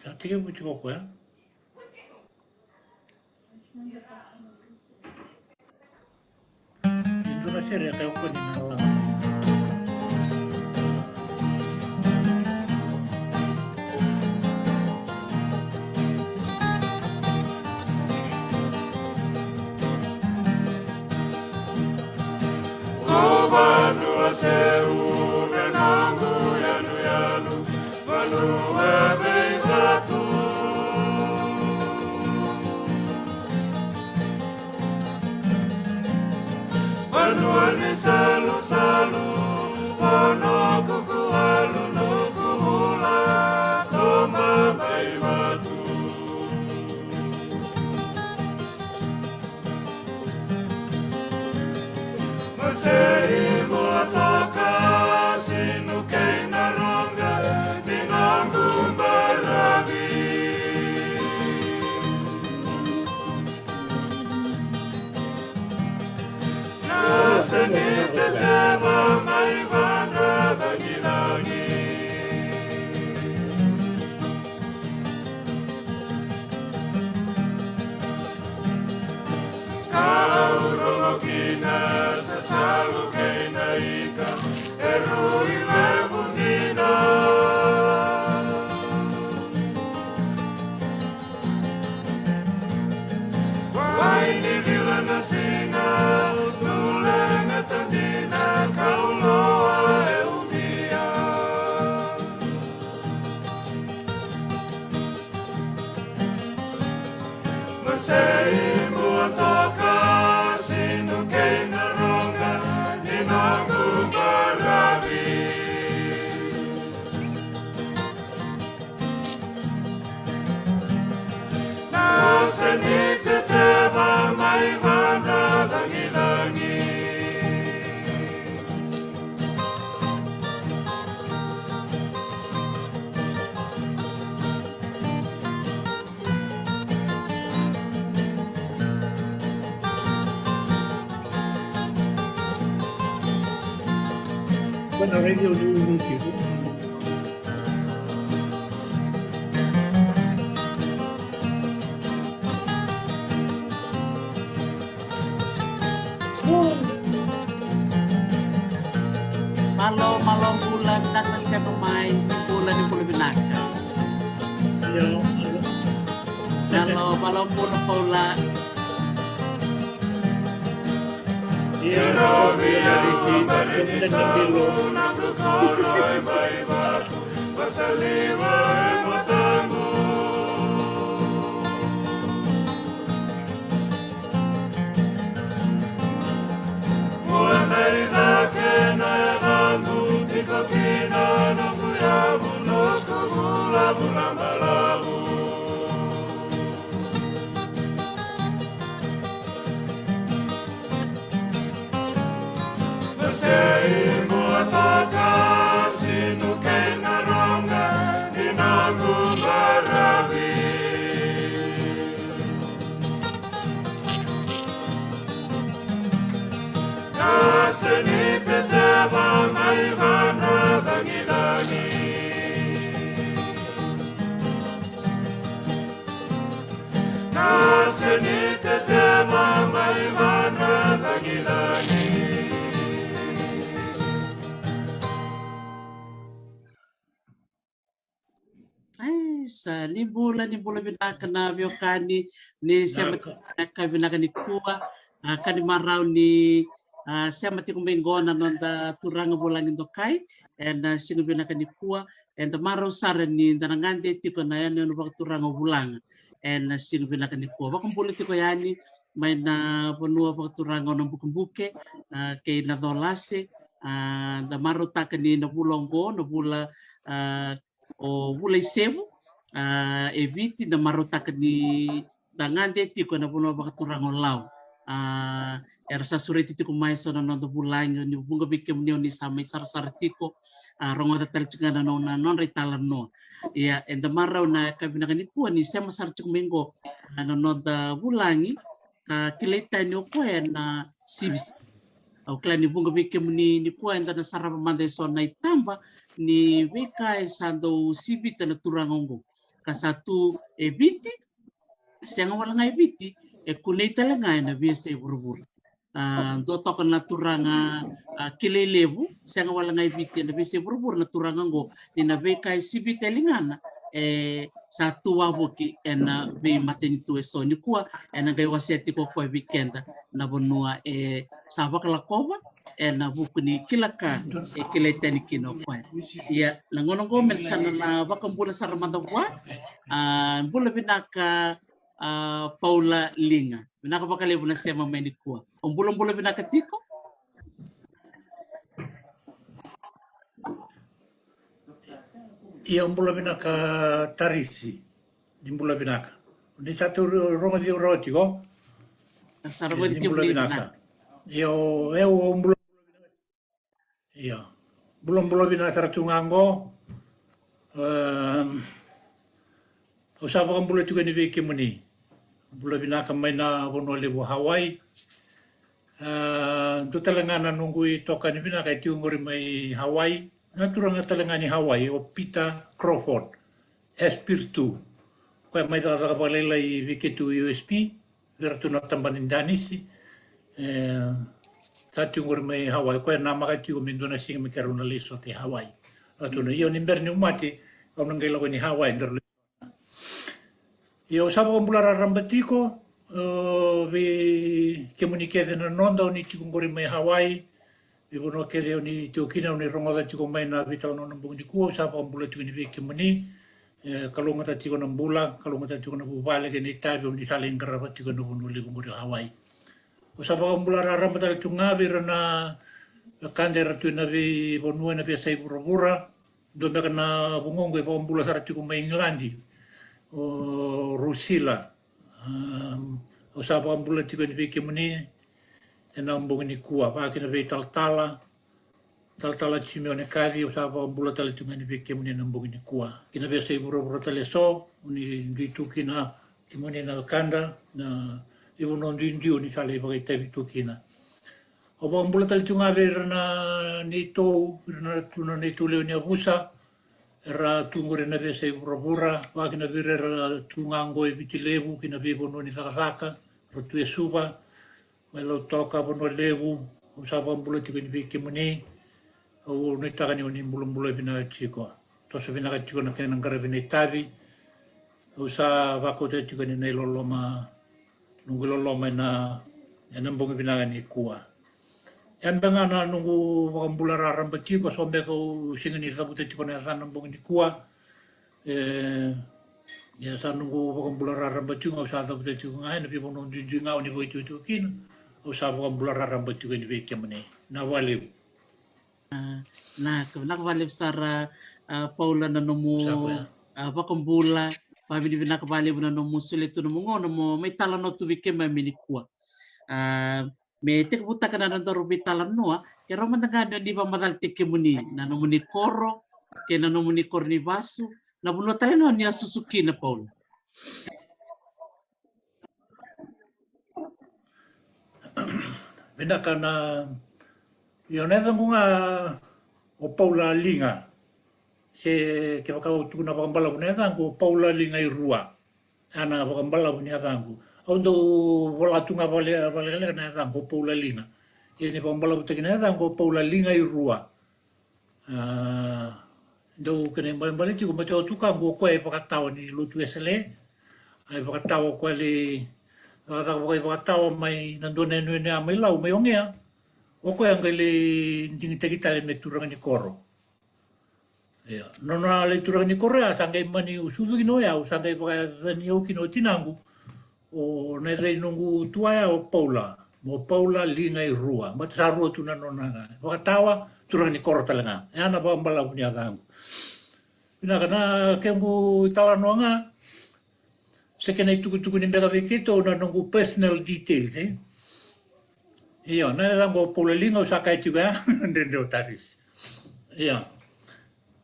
Tinggi mucho poco, ¿eh? Indonesia ya kayak apa nih nantang. Bueno, radio dulu gitu. Malo bulan data siya pemain bulan di Pulau Binaka. Malo bulan bulan. Ni bulan binaka na biokani ni siya binaka ni kuwa kani marau ni siya kumengona nonda turanga bulan indo kai and sinu binaka ni kuwa and marau sara ni danangande tiko na yan no turanga bulan and sinu binaka ni kuwa bakumpuli tiko yani may na punua turanga no bukumbuke kay na dolase da marau takani na bulongo no bula o bula isebu eviti na marotaka ni dangande tiko na puno bakaturang olaw era sa sureti tiko mai so na no bulanyo ni bunga bikem ni samay sar tiko rongo da talchika na non retala no ya and the maraw na kabinaka ni kuwa ni sema sar tiko mengo no da bulangi kilita ni ko na sibis au kla ni bunga bikem ni kuwa enda na sarapa mande so na itamba ni weka sando sibita na turangongo kasatu ebiti senga wala nga ebiti kunei talenga na biasa buru-buru do toka na turanga kilelebu senga wala nga ebiti na biasa buru-buru na turanga ngo ni na be kai sibi telingana satu wabuki ena be matenitu soni kuwa ena gai waseti ko kwa weekenda na bonua sabak la kova ena bukuni kilaka kilaitani kino kwa ya langono go melsana na bakambula saramanda kwa bula binaka Paula Linga binaka bakale buna sema meni kuwa bula binaka tiko Ia umbula binaka tarisi di umbula binaka. Di satu rongo di roti ko. sarabo di umbula binaka. Ia umbula ia umbula binaka saratungango. Usapa umbula juga ni beki muni. Umbula binaka maina bono lebu Hawaii. Tu talangana nunggu toka ni binaka itu ngori mai Hawaii. Naturanga talangani Hawaii o Peter Crawford Espiritu ko mai da balela I viketu USP vertu na tambanin danisi tatu ngor mai Hawaii ko na makati o mindona sing me karuna liso te Hawaii atuna io ni berni umati o ngelo ni Hawaii der io sabo bulara rambatiko vi komunike na nonda ni ngori mai Hawaii Ibu no kere ni tukina ni rongo da tiko mai na vital no nambung di kuo sa pa mbula tiko ni veke mani kalunga ta tiko na mbula kalunga ta tiko na bubale ke ni tabi ni saling kerapa tiko na bunu libu ngori Hawaii o sa pa mbula rara mata tunga birana kande ratu na vi bonua na biasa ibura do me kana bungongo pa mbula sara tiko mai Englandi o Rusila o sa pa mbula tiko ni veke mani e na mbongi ni kua, whākina vei taltala timione kari, o sāpa mbula tala tunga ni veke mune na mbongi ni kua. Kina vei sei bura tale so, uni tuki ki mune na kanda, na iwo non dindio ni sale pakai tevi tukina. O pa mbula tala tunga vei rana ni tōu, rana tuna ni tū leo ni abusa, ra tungore na vei sei bura, whākina vei ra tunga ngoi viti levu, kina vei bono ni sakasaka, rotu e suba, mai lau toka pono lewu, o sapa mbula tiko ni veke mune, o nei taka ni o ni mbula vina tiko. Tosa vina ka tiko na kena ngara vina tavi, o sa wako te tiko ni nei loloma, nungu loloma na mbongi vina ni kua. Yan benga na nungu waka mbula raramba tiko, so mbeka o singa ni sabu te tiko na sana mbongi ni kua, ya sa nungu waka mbula raramba tiko, o sa sabu te tiko ngai, na pipo nungu ngau ni voi tuitu kina, o sa waka mbula raramba tiko ni veke mune, na wale. Na wale sara Paula na nomu waka mbula, pabini bina kabale na nomu suletu nomu ngono mo may tala no tu veke mamini kua. Me te kuputa ka na nandaro bitala noa, kaya man nga di ba madal teke muni, na nomu ni koro, kaya na nomu ni kornivasu, na buno tayo no niya Suzuki na Paula. Bina ka na, yun na nga o Paula Linga, se ke wakau tukuna wakambala kuna yatangu, Paula Linga I rua, ana wakambala kuna yatangu. Aundo wala tunga wale na yatangu, Paula Linga. Ini wakambala kuna yatangu, Paula Linga I rua. Do kene mbali tiku macho tuka ngo koe pakatawa ni lutu esele, ai pakatawa koe le pakatawa mai nandone nuene a mai lau mai ongea, o koe anga le ndingitakita le me turanga ni koro. Nona le turanga ni koro ya sangai mani usuzu kino ya, sangai pakatani au kino tinangu, o nere nungu tuaya o Paula, mo Paula Linga I rua, matasarua tuna nona pakatawa, turanga ni koro talanga, e ana pa mbala punya kangu. Ina kana kembu tala noanga, sekena tuku ni mbeka veketo na nungu personal details, Ia, na rango Paula Linga o sakai tuga, ndende o taris. Ia.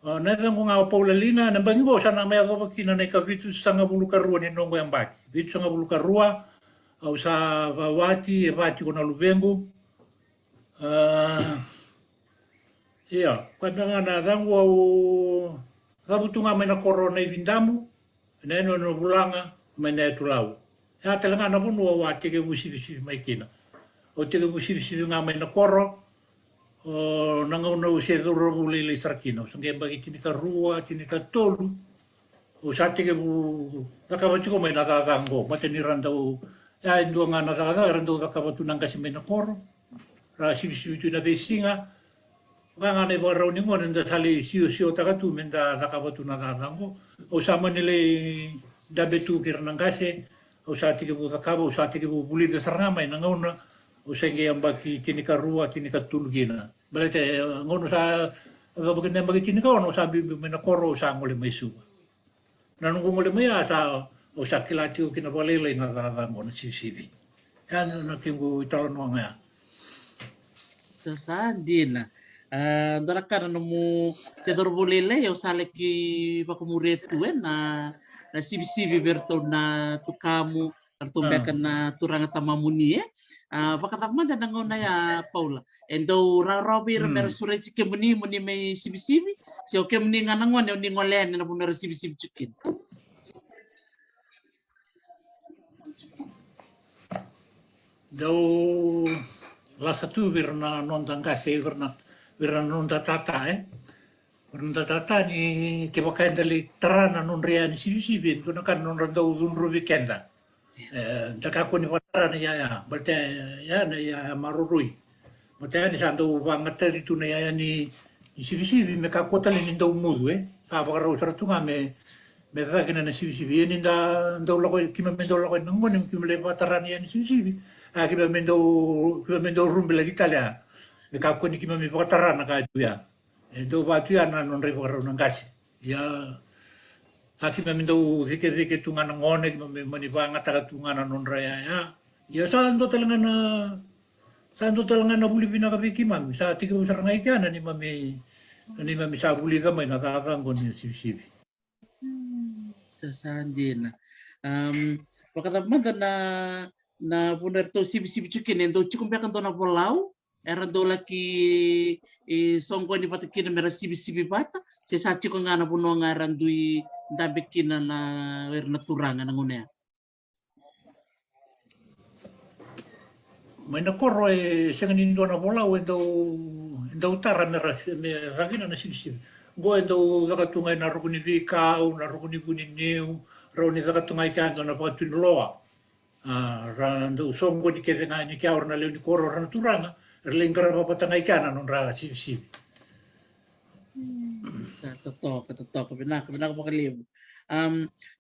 Na rango nga o Paula Linga, na bangigo sana mea kapa kina na ika vitu sanga buluka rua ni nongo yang baki. Vitu sanga buluka rua, au sa wati, e wati kona lubengu. Ia, kwa nga na rango au kabutunga mai na korona I vindamu, Ne no no bulanga mai ne tu lau. Ya te langa na bunu wa te ke musi mai kina. O te ke musi nga mai na koro o nanga una se do ro le strakino. Sange bagi tini ka rua, tini ka tolu. O sa te ke bu ka ba tuko mai na ka ngo. Ma te ni randa o ya ndu nga na ka randa o ka ba tu nanga si mai na koro. Ra sivi tu na besinga. Nga ne ba rau ni ngone nda sali sio takatu menda ka ba tu na ngo. O sa manele da betu kir nangase o sa tike bu takaba o sa tike bu buli de sarama ina ngona o senge ambaki tini ka rua tini ka tulgina balete ngono sa ga bu kene mbaki tini ka ono sa bi mena koro sa ngole mai su na nungu ngole mai sa o sa kilati o kina balele na ga ngona sibi ya na kingu italo no nga Sasandina. Ndara kana no mo se dorbolele yo sale ki pakumuretu na sibi-sibi berto na tukamu artumbeka na turanga tamamuni pakatama da ngona ya Paula endo rarobi remera sureci ke muni mai sibi-sibi se oke muni ngana ngone ni ngolen na punar sibi-sibi chicken dau la satu virna non tangase virna non tata Runda tata ni ke bakain dali trana non rea ni sibi tu kan non randa uzun rubi kenda. Taka ko ni watara ni ya balte ya na ya marurui. Balte ni sando bangat tu na ya ni sibi me ka kota ni ndo mudu Sa ba ro sara tunga me da kena na sibi ni ndo loko kima me ndo loko ngon ni kima le watara ni sibi. Kima me ndo rumbi lagi talia. Me ka ko ni kima me watara na ka tu ya. Do batu ya na non repo ro ngasi ya haki me mindo zike tunga na ngone ki me mani banga ta tunga na non raya ya sa ndo talanga na buli bina ka biki mami sa tiki usar ngai kana ni mami sa buli ka mai na ka ngoni sibi sasandina pakatama na punar to sibi-sibi chicken endo chicken bekan to na polau era dola ki songko ni patikina mera sibi-sibi bata se sachi ko ngana puno ngaran dui dabekina na werna turanga na ngone mai na korro senga ni ndo na bola endo utara me ragina na sibi go endo zakatunga na rukuni vika na rukuni kuni neu roni zakatunga ikando na patu loa rando songo di kete ni kia orna leo ni korro rana turanga Erlingkar apa tengah ikan anu raga sip. Katotok benak ko kalim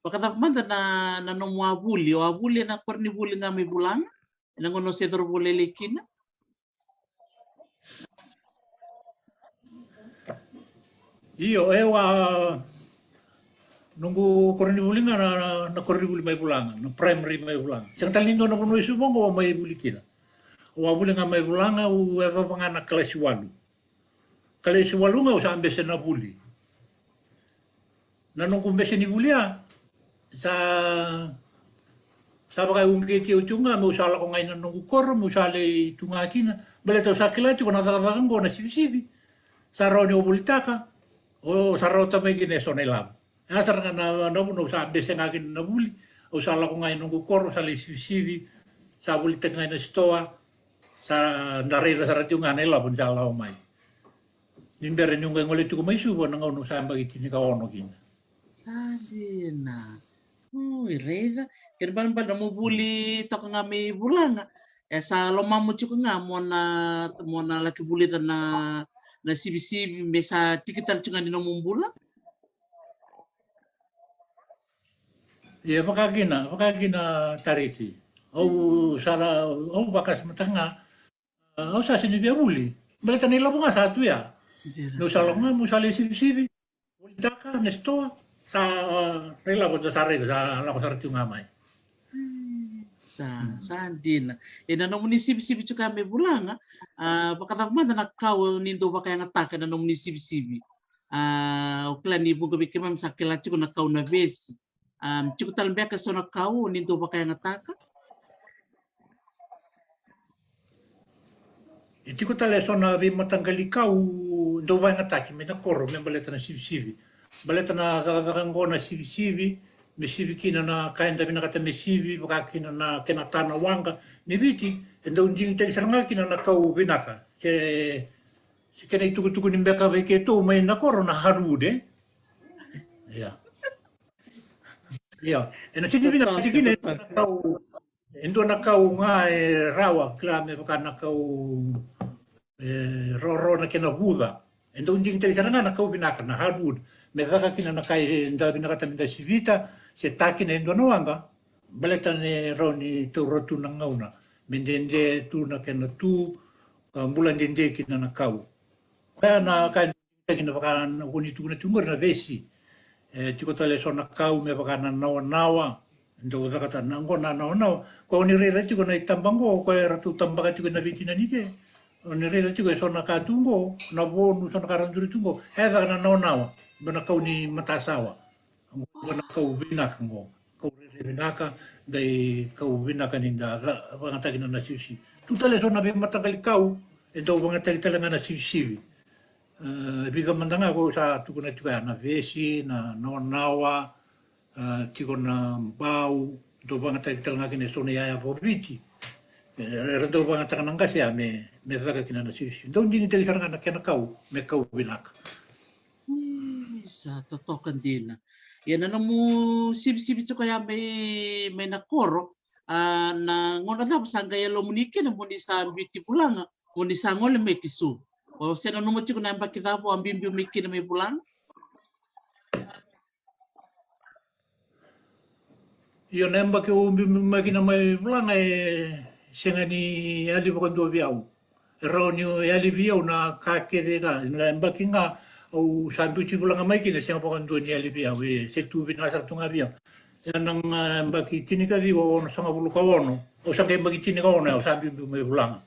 pakata manda na no abuli na korni buli nga may bulang na ngono sedor buli likina Iyo nunggu korni buli nga na korni buli may bulang na primary may bulang. Sang talindo na puno isu mo may buli kina. Wa buli nga may bulang u eva pangana kelas walu. Kelas walu nga usa ambese na buli. Na nunggu ambese ni buli sa bagai ungke tio tunga mo sala ko ngai na nunggu kor mo sale tunga kina. Bale tau sakila tu na tatavango na sibi. Sa roni o bulitaka o sa rota may gine sonelam. Asar nga na no sa ambese nga kin na buli. O sala ko ngai nunggu kor sale sibi. Sa bulitak ngai na stoa. Sa narira sa ratio nga nila pun sa lao mai. Nimbere nyung kay ngulit ko may subo nang ono sa bagiti ni kaono gina. Sadina ireda ken ban ban mo buli to nga may bulanga sa lomamu chuko nga mo na laki buli na sibi-sibi mesa tikital chunga ni no mumbula Iya makagina tarisi. O bakas matanga o sa sinibia buli. Balita nila po nga sa atu ya. No sa nga mo sa sibi. Ulitaka nestoa sa nila po sa rega sa lako sa ratio nga may. Sandina na no munisip-sibi chuka may bulanga pakatama na nakau nindo ba kaya ngataka na no munisip-sibi ukla ni buga bikima msakila chiko nakau na besi chiko talmbeka so nakau nindo ba kaya ngataka Iti ko tala so na vi matanggali kau ndo ba ngataki me na koro me baleta na sibi. Baleta na kakango na sibi mesivi kina na kaenda vina kata mesivi baka kina na kena tana wanga ni viti enda unjingi tagi saranga kina na kau vinaka se kena tuku ni mbeka veke to mai na koro na harude ya ya ena tini vina tikine na kau endo na kau nga rawa kla me baka na kau roro na kena buga enda unjingi tagi saranga na kau vinaka na harude me vaka kina na kai enda vina kata minda sivita se takina endo na wanga baleta ne roni tu rotu na ngauna mendende tu na kena tu bulan dende kina na kau kaya na kan kina baka na kuni tu na tungor na besi tiko tale so na kau me baka na nawa nawa ndo kata na ngona nawa nawa ko ni rela tiko na itambango ko era tu tambaka tiko na vitina ni de ni rela tiko so na katungo na bonu so na karanduri tungo heda na nawa nawa bana kau ni matasawa bana kau binak ngo kau vinaka dai kau vinaka ninda bangata kina na sisi tu tale so na be matakali kau ento bangata kita na sisi biga mandanga ko sa tu kuna tuka na vesi na nawa tiko na bau do bangata kita kina so na ya viti rendo bangata kana ngasia me vaka kina na sisi ento ndingi tali saranga na kena kau me kau vinaka sa totokan din. Yan ano mo sib-sib ito kaya may nakoro na ngona daw sanga yelo muniki na muni sa beauty pulang muni sa ngole may pisu. O seno no mo tiko na bakita po ang bimbi miki na may pulang. Io nemba che un macchina mai plana e sengani ali bukan dua biau. Ronio e ali biau na kake de ga nemba kinga o sampu ci bulanga mai kina senga bukan dua ni ali biau e se tu bina sa tunga biau. Ya nang nemba ki tini ka di ono sanga bulu ka ono. O sanga nemba ki tini ka ono o sampu mai bulanga.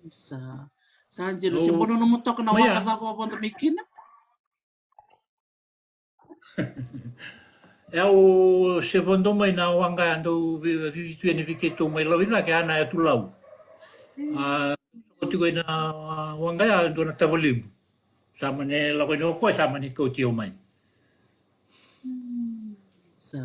Sa jero se bono no mo tok na wa ka po po mikina. E au secondo mai na wanga ando vivitu ene viketo mai lawina ke ana e tulau. Ko na wanga ya ando na tavolim. Sama ne la ko no ko sama ni ko tio mai. Sa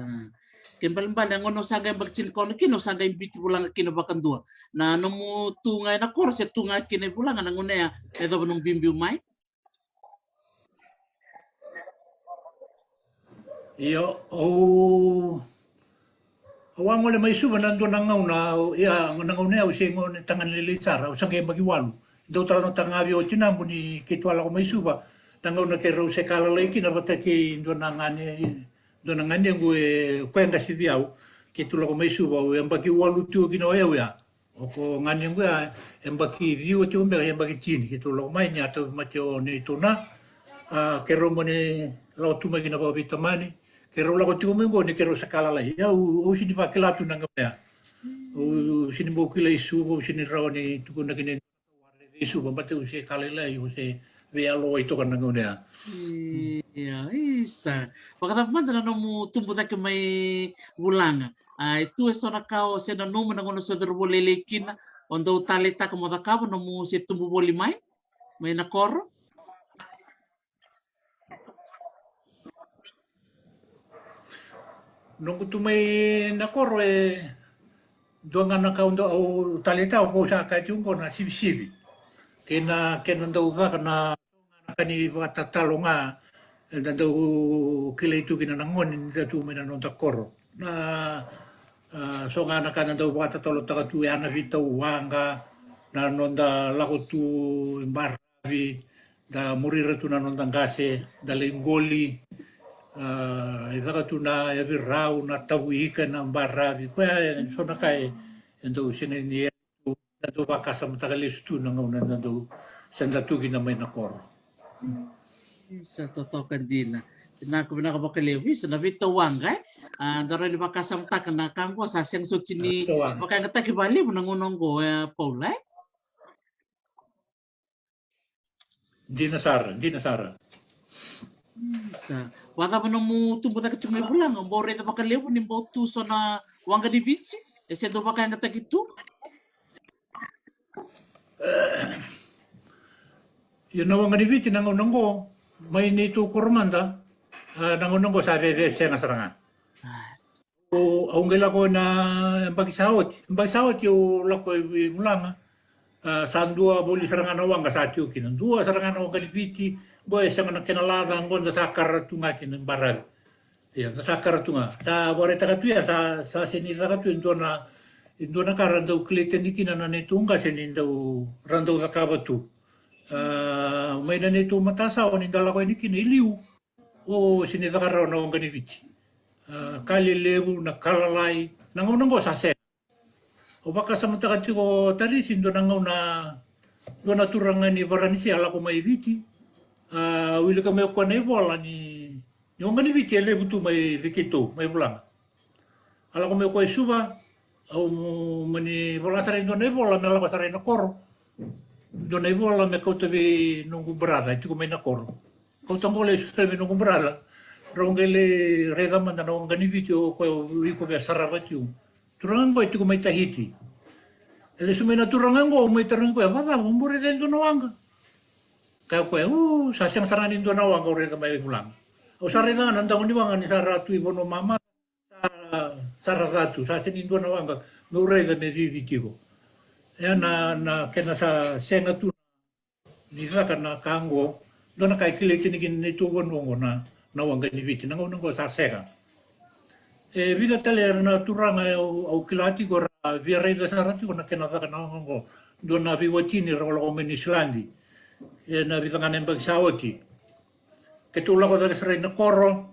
kembali ang ono saga bagcil kono kino saga imbiti pulang kino bakan dua. Na nomu tunga na kor se tunga kino pulang na ngone ya edo nung bimbi mai. Io o wango le mai suba nando na ngauna ia ngauna o se ngone tangan le sara o sange bagi walu do tala no tanga bio tina muni ke tuala ko mai suba tanga una ke ro se kala le kina bata ke do na ngane ngue kwenga si biau ke tula ko mai suba o bagi walu tu kino ya o ko ngane ngue bagi viu tu mbe bagi tin ke tula ko mai nya to ma te o ni tuna ke ro mone lo tu mai kina ba vitamani ke ro la ko tu mengo ni ke ro sakala la ya o sini pa kila tu nanga ya o sini mo kila isu o sini ro ni tu na kine isu ba te o se kala la o se ve alo ito kan nanga ya ya isa pakata manda na mo tumbo ta ke mai bulanga itu so na kao se na no na ngono so der bolele kina ondo taleta ko moda ka no mo se tumbo boli mai na koro. nongo tu mai na koro e doanga na kaundo o taleta o ko sa ka tu ko na sibi kena ndo va na kani va tatalonga ndo kila itu kina nangon ni tu mena non takoro na so nga na kana ndo va tatolo taka tu ana vita wanga na nonda lako tu mbaravi da morire tu na nonda ngase da lengoli e vaka tu na e virau na tawu ika na mbaravi ko ya so na kai ndo sine ni ndo va kasa mtakalesu tu na ngona ndo senda tu kina mai na koro Sa totokan din na ko na ko bakalewi sa nabito wanga daro ni makasam tak na kangko sa siyang sutsini makay ngata kibali mo nangunong go Paula. Di nasara Sa wala mo mo tumbo ta kachumay bulang ang bore na bakalewi ni botu so na wanga di bitsi ese do makay ngata gitu. Yun na wanga ni viti nango mai ni tu kormanda nangunong ko sa bebes nga saranga. Ah, O aunggela ko na bagisawot yung lako mulanga. Saan dua boli serangan awang ka sa tiukin. Dua serangan awang ka di piti. Boy sa nga kinalaga ang gonda sa karatunga kin baral. Ya, sa karatunga. Sa wareta katuya sa sinila katuya indo na karandau kleten ikina na netunga senindau randau sa kabatu. May na neto matasa o nindala ko ini kiniliu. O sinila karaw na awang ka di piti. Kalilewu na kalalay nangunang ko sa sen. O baka sa matakati ko tarisin do nangaw na do naturangan ni Baranisi ala ko may biti. Wili ka may ko na ibola ni yung ngani biti ele butu may vikito may bulang. Ala ko may ko suba au mani bola sa rin do na ibola na ala ko sa rin na koro. Do na ibola me ko tabi nunggu berada itu ko may na koro. Ko tangole sa nunggu berada. Rongele reda manda na ngani biti o ko wiko be sarabat yung. Turangan ko itu ko may tahiti. Ele sumena turangan ko may tarang ko ba mumbure den do nawanga. Kaya ko sasang saranin do nawanga reda may pulang. O sarena nanda ko ni wanga ni saratu ibono mama saratu sasin do nawanga no reda me viviti ko. Ya na kena sa senga tu ni sa kana kango do na kai kilete ni kin tu bonongo na nawanga ni viti nango ko sa senga. Vida tale na turanga au kilati ko via reda sarati ko na kenata kana ngo do na viwatini rolo men Islandi na vida ngane bag sawati ketula ko dale sare na koro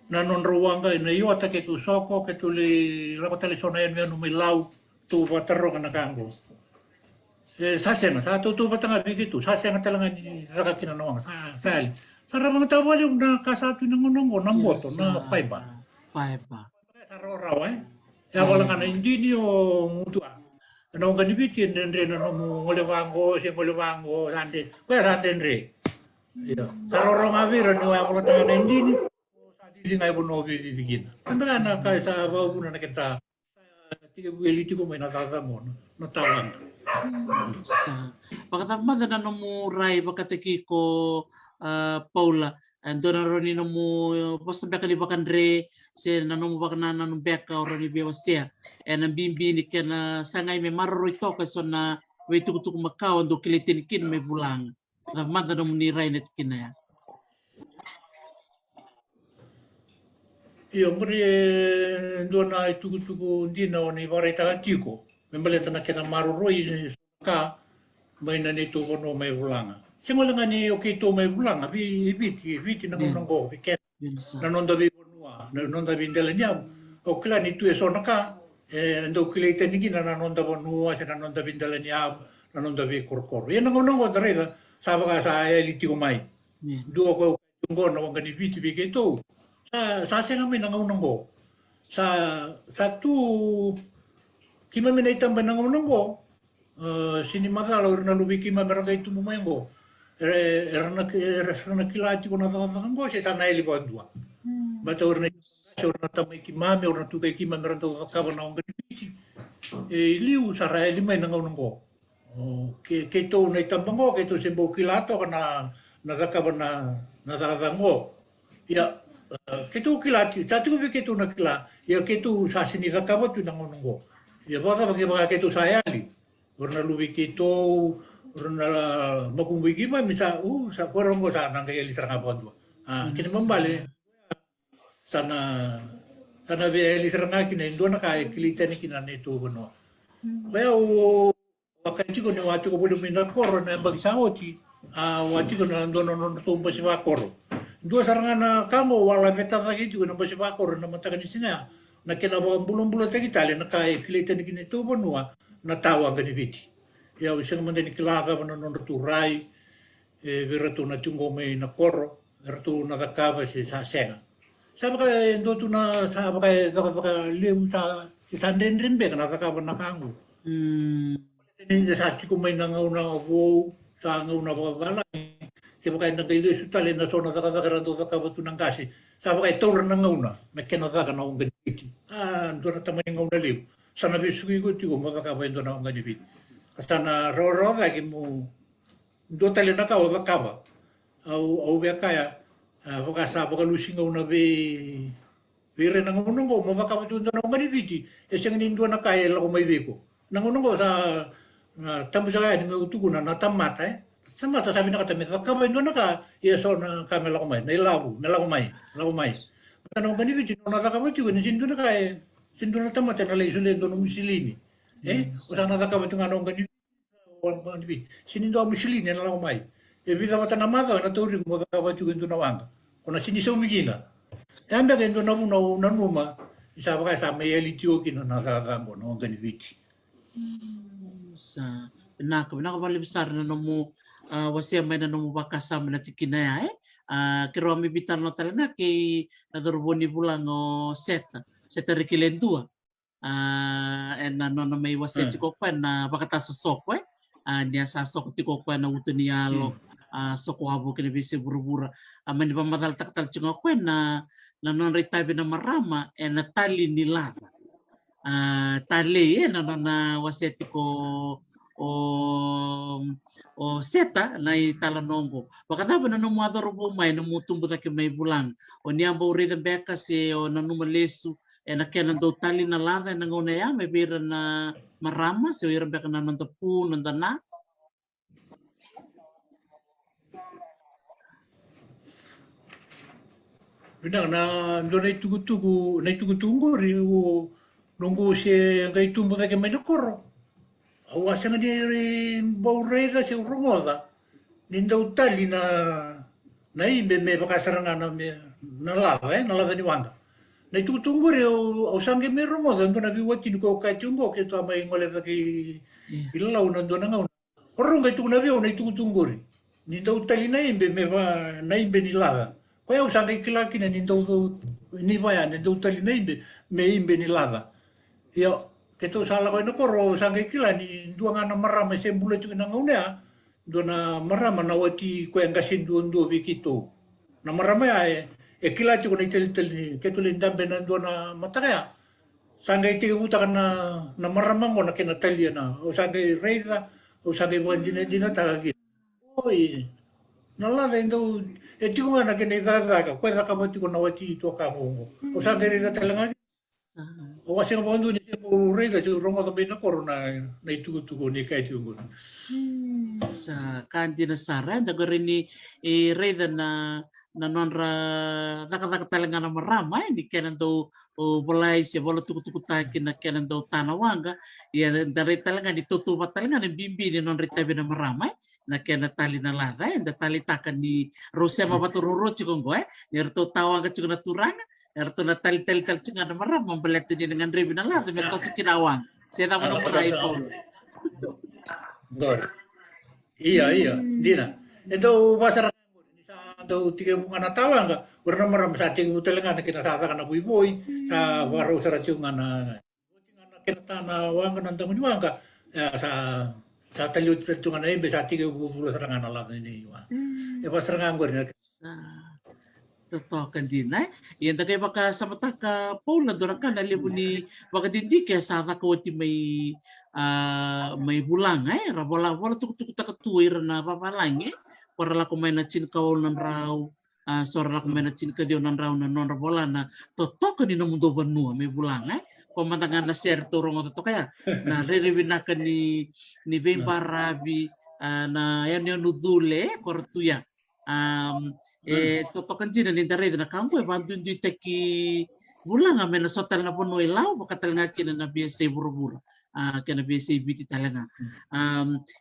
na non ruanga na yota ke tu soko ke tu li la ko tale sona en no milau tu baterro kana kango sasena sa tu batanga bigitu sasena talanga ni rakatina no sa sal sara mga tawali na kasatu ngo na boto na paiba paiba. Raw ya wala nga na hindi niyo mutua ano nga ni bitin den re no mo ngolewango sande ko sande re yo saroro nga viro ni wa wala tanga na hindi ni sa di nga ibo no bibigin anda na ka sa ba una na kita tiga bueliti ko may natatamo no tawang Sa pagkatamad na mo ray pagkatiki ko Paula ando na ron ni mo basta beka di bakan re se nanong baka na nanong beka ron ni bewastia en ang bimbi ni ken sangay me marro ito kaso na we tukutuk makao do kilitin kin may bulang na manda no ni ray net kin ya iyo muri do na tuku di na ni vareta tiko membaleta na kena maruroi ka may na nito ko no may bulanga simula nga ni okay to may bulanga biti na ngongo biket nanonda bi bonua nanonda bi ndela niya o kila ni tu eso naka ando kilete ni gina nanonda bonua sa nanonda bi ndela niya nanonda bi korkor yan ngongo darega saba ka sa eliti ko mai duo ko tungo na wanga ni biti biketo sa senga may ngongo sa tu kima minay tamba ngongo sini magala na lubiki mabarangay tumumayango era na kilati ko na tango si sana ili bandua bata orna tamay kimame orna tu kay kimame ran to ka na ng ganiti liu sara ili may nangongo ke to na itambango ke to simbo kilato kana nakakaban na natatango ya ke to kilati tati ko ke to nakila ya ke to sa sinikakabot tu nangongo ya baka ke to sayali orna lubiki to orna makumbigi ma misa sa korongo sa nang kay elisra nga bondo kini mambale sana be elisra nga kini ndo na kay kilita ni kinan ito no kaya wakati ko ni wati ko bulu minat koro na bagisawoti wati ko na ndo no tumba si wakoro ndo saranga na kamo wala meta lagi ko na ba si wakoro na matakan ni singa na kinabang bulong-bulong ta kitali na kay kilita ni kinito no na tawag ni biti ya isang man din kilaka man non turay verato na tungo may na koro verato na kakaba si sa senga sabi ka ndo tu na sabi ka lim sa si sanden rin be na kakaba na kango ni sa ko may nangaw na wo sa ngaw na bala sabi ka nagdili su tali na so na kakaba sa kakaba tu nang kasi sabi ka tor na ngaw na kinaka na ong ganiti ndo na tamay ngaw na lim sana bisugi ko tigo makakaba ndo na ong ganiti hasta na roro lagi mo do tali na ka o kaba au be kaya Wakasa pakalusinga una be nangonongo mo makapatu na ngani viti eseng ni ndona kai la ko mai beko nangonongo sa tamu sa ni me utuku na tamata tamata sabi na kata me ka ba ndona ka so na ka me la ko mai nei la ko mai na ngani viti na ka ba tu ni ndona kai sindona tamata na le sule ndona musilini ora na ka ba tu ngano ngani ngani viti sini ndo musilini na la ko mai vida mata na mada na tori mo ka ba tu ndona wanga kona sini so migina Anda kendo na numa isa baka sa may elitio kino na kakango no gani viti. Sa nakabali besar na nomu wasia may na nomu baka sa na tikinaya kero mi bitar no talaga kay nadoroboni bulang o seta rikilentua en na no may wasia chikopan na baka tasosok niya sasok tikopan na uto niyalo soko abo kina bisi buru-buru mani pamatal taktal chingokwen na non ritabi na marama na tali nila tali na waseti ko o seta na italanongo bakataba na nung madorobo may namutumbo ta may bulang o niyamba uridan beka si o nanumalesu na kenan do tali na lada na ngunaya may bira na marama si o iran beka na nantapu nandana Bina na ndo na itugutungo ri o nungu se ngai tumbo da ke mai koro. Au asanga ni baurega se urongoda. Ninda utali na ibe me bakasaranga na lava ni wanga. Na itugutungo ri au sange me rongoda ndo na biwati ko ka tungo ke to mai ngole da ki ilau na ndo na ngau. Oronga itu na bio na itugutungo ri. Ninda utali na ibe me ba na ibe ni lava. Koe au sangai kilaki na ni vaya ni tali na me imbe ni lava. Ia, ke tau sala koe na koro sangai kila ni dua ngana marama se mbula tuki na ngaunea, dua na marama na wati koe ngasin dua vikito. Na marama ya kila tuki na tali ke tuli ndambe na dua na matakaya. Sangai tiki utaka na marama ngona ke na tali na, o sangai reida, o sangai dina takaki. Oi, na lava endo tiko ngana ke nei gaga koe ka mati ko na wati to ka mo o sa ngere ga talanga o wasi ngo ndu ni ko rega jo rongo ka bena corona na itu ni kai tu sa kanti na sara da gorini reda na nonra daka talanga na marama ni kenan do o bolai se bolo tuku taki na kenan do tanawanga ya dari talanga di tutu talanga ni bimbi ni non rita bena marama na kena tali na lada da tali takan ni rosya mabatururo chikong goe nerto tawanga chikong naturanga nerto na tali chikong na marama membelet ni dengan rebi na lada merto sikinawang saya tak mau iPhone gor iya dina ento pasar do tiga bunga na tawanga warna maram sa tiga talanga na kina sa kana buiboy sa waro sa chunga na kena tana wanga nang tangun wanga sa taliut tunga na imbe sa tiga bulu serangan ala ini pa serangan gor na totokan din yan tagay baka sa mataka Paul na dorang ka nalibuni baka dindi kaya sa ko ti may bulang rabola tuk takatuir na papalang para la kumain na chin kawol nan raw sora la kumain na chin kadiyo nan raw na non rabola na totokan ni namundo banua may bulang pamantangan na share turong to kaya na ririwinakan ni Vemba Rabi na yan yung nudule kortuya totokan jina ni dare na kampo bantu ndi teki bulang ame na sotal na pono ilaw bakatal nga kina na BSC buru-buru kina BSC biti talaga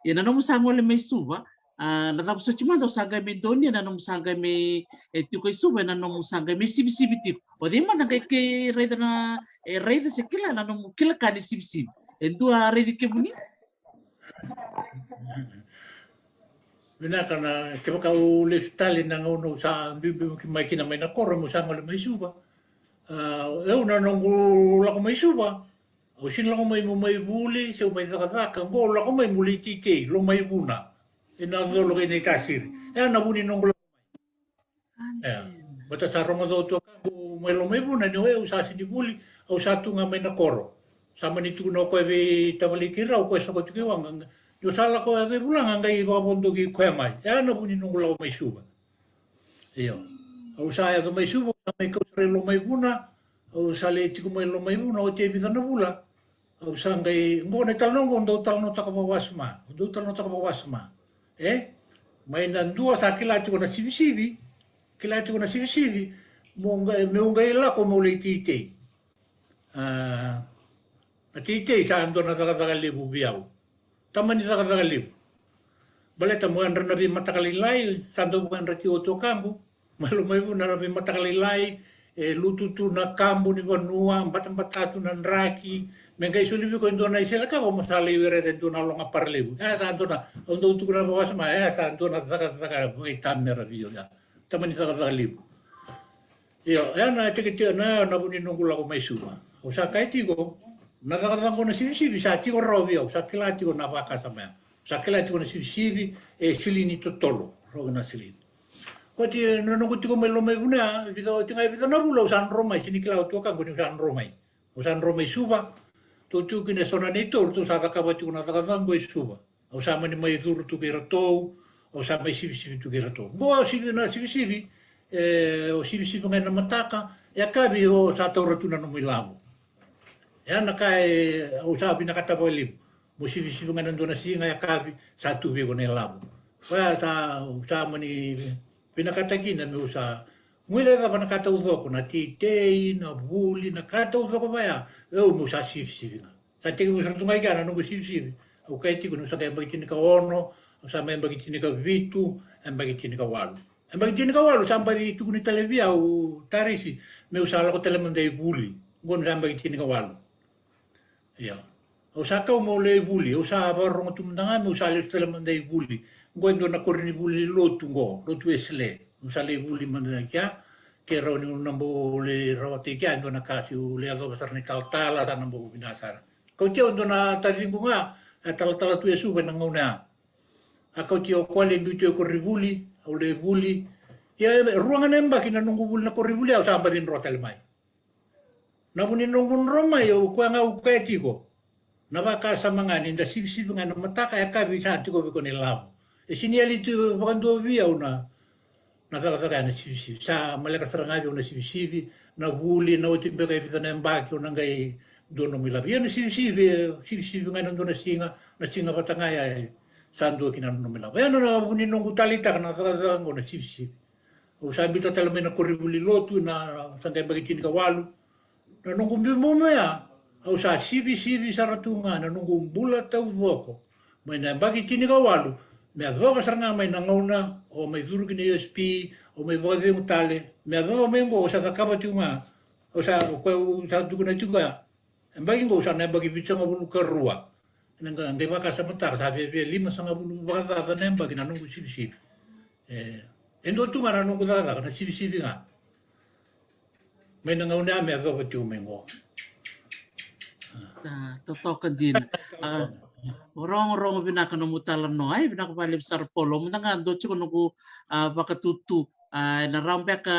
yan ano mo sangwale may suba natapos sa chumando sagay may donya na nung sagay may tikoy suba na nung sagay may sibisibiti o di man kay reda na reda sa kila na nung kila ka ni sibisib ento reda ke muni Bina kana ke ka ule tali na ngono sa bibi mai kina mai na koro mo sa ngole mai suba na nung la ko mai suba o sin la ko mai buli se mai ka ngol la ko mai muli tike lo mai buna ina do lo ni kasir na buni nong lo bata sa rongo do to ka mo lo mai buna ni o sa si buli o sa tu nga mai na koro sama ni tu no ko be tabali kira o ko sa ko tu ke wanga yo sala ko de bulang ngai ba bondo ki ko mai na buni nong lo mai suba iyo Au sa ya mai subo mai ko sare lo mai buna. Au sa le tiku mai lo mai buna o te bidana bula. Au sa ngai ngone talno ngondo talno takapawasma. Do talno takapawasma. Mai na dua sa kila tiku na sivi. Kila tiku na sivi. Mo ngai me ngai la ko mo le tite. Na tite sa ando na daga lebu biau. Tamani daga lebu. Baleta mo andra na bi matakalilai sando bukan rati oto kambu. Malu mai bu na bi matakalilai lututu na kambu ni vanua batatu na raki mengai suli bi ko indona isela ka mo sale were de dona longa parlebu. Sa andona ondo tu na bawas ma sa andona daga mai tamera bi ya. Tamani daga lebu. Yo, na teke na buni nungu la ko mai suwa. O sa kai tigo na daga ko na sivi sa tigo robio sa kila tigo na vaka sa me. Sa kila tigo na sivi silini totolo ro na silini. Ko ti no nungu tigo mai lo mai buna vida tinga vida na bulo san roma sini kila to ka ko ni san roma. O san roma suba to tu kine sona ni to sa ka ba tigo na daga ngo suba. O sa mani mai zuru tu kira to o sa mai sivi tu kira to. Go sivi na sivi o sivi ngai na mataka e kabi o sa taura tuna no milamo e ana kai o sa bina kata bolim mo sivi ngai na dona singa e kabi sa tu be ne lamo wa sa mani bina kata kina me usa muile da bana kata uzoko na titei na buli na kata uzoko baya e o mo sa sivi sa te mo sa tungai kana no sivi o kai tiko no sa kai bagitini ka ono o sa mai bagitini ka vitu en bagitini ka walu. En bagitini ka walu sampai di tukuni televia o tarisi me usala ko telemandai buli ngon sampai bagitini ka walu. Ya. O sa ka mo le buli o sa barong tumndanga me usala telemandai buli ngon do na korni buli lotu esle usale buli mandana kya ke roni nambo le rawate kya ndo na kasi le ado besar ni tala ta nambo binasara. Kau tio ndo na tazingunga tala tu esu ben ngona. Akau tio kwale ndu tio koribuli au le buli ya ruangan emba kina nunggu buli na koribuli au tamba din rotel mai na buni nunggu roma yo kwa nga uketiko na baka sa mga ninda sibsib nga na mataka ya kabi sa tiko biko ni lamo e sini ali tu bakando via una na kaka na sibsib sa malaka sarangabi una sibsib na buli na utimbe kay pita na emba ki una ngai dono milabi ya na sibsib nga na singa patangaya sando kina no milabi ya na buni nunggu talita na kaka na sibsib o sabi ta tala mena koribuli lotu na sangkai bagitini ka walu na nunggu mbimo ya au sa sibi saratunga na nunggu bula tau voko mai na bagitini ka walu me ado saranga mai na ngauna o mai zuru kini USP o mai bode mutale me ado mengo o sa kakaba tunga o sa ko sa tukuna tuga mbagi ngo sa na bagi bichanga bulu karua nanga ngai baka sa matar sa be 5 baka ta na mbagi na nunggu sibi endo tu ngana nunggu daga na sibi nga may nangauna me ado pati umengo totokan din orang binaka no mutalan no ay binaka palim sar polo mutanga do chiko no baka tutu na rampe ka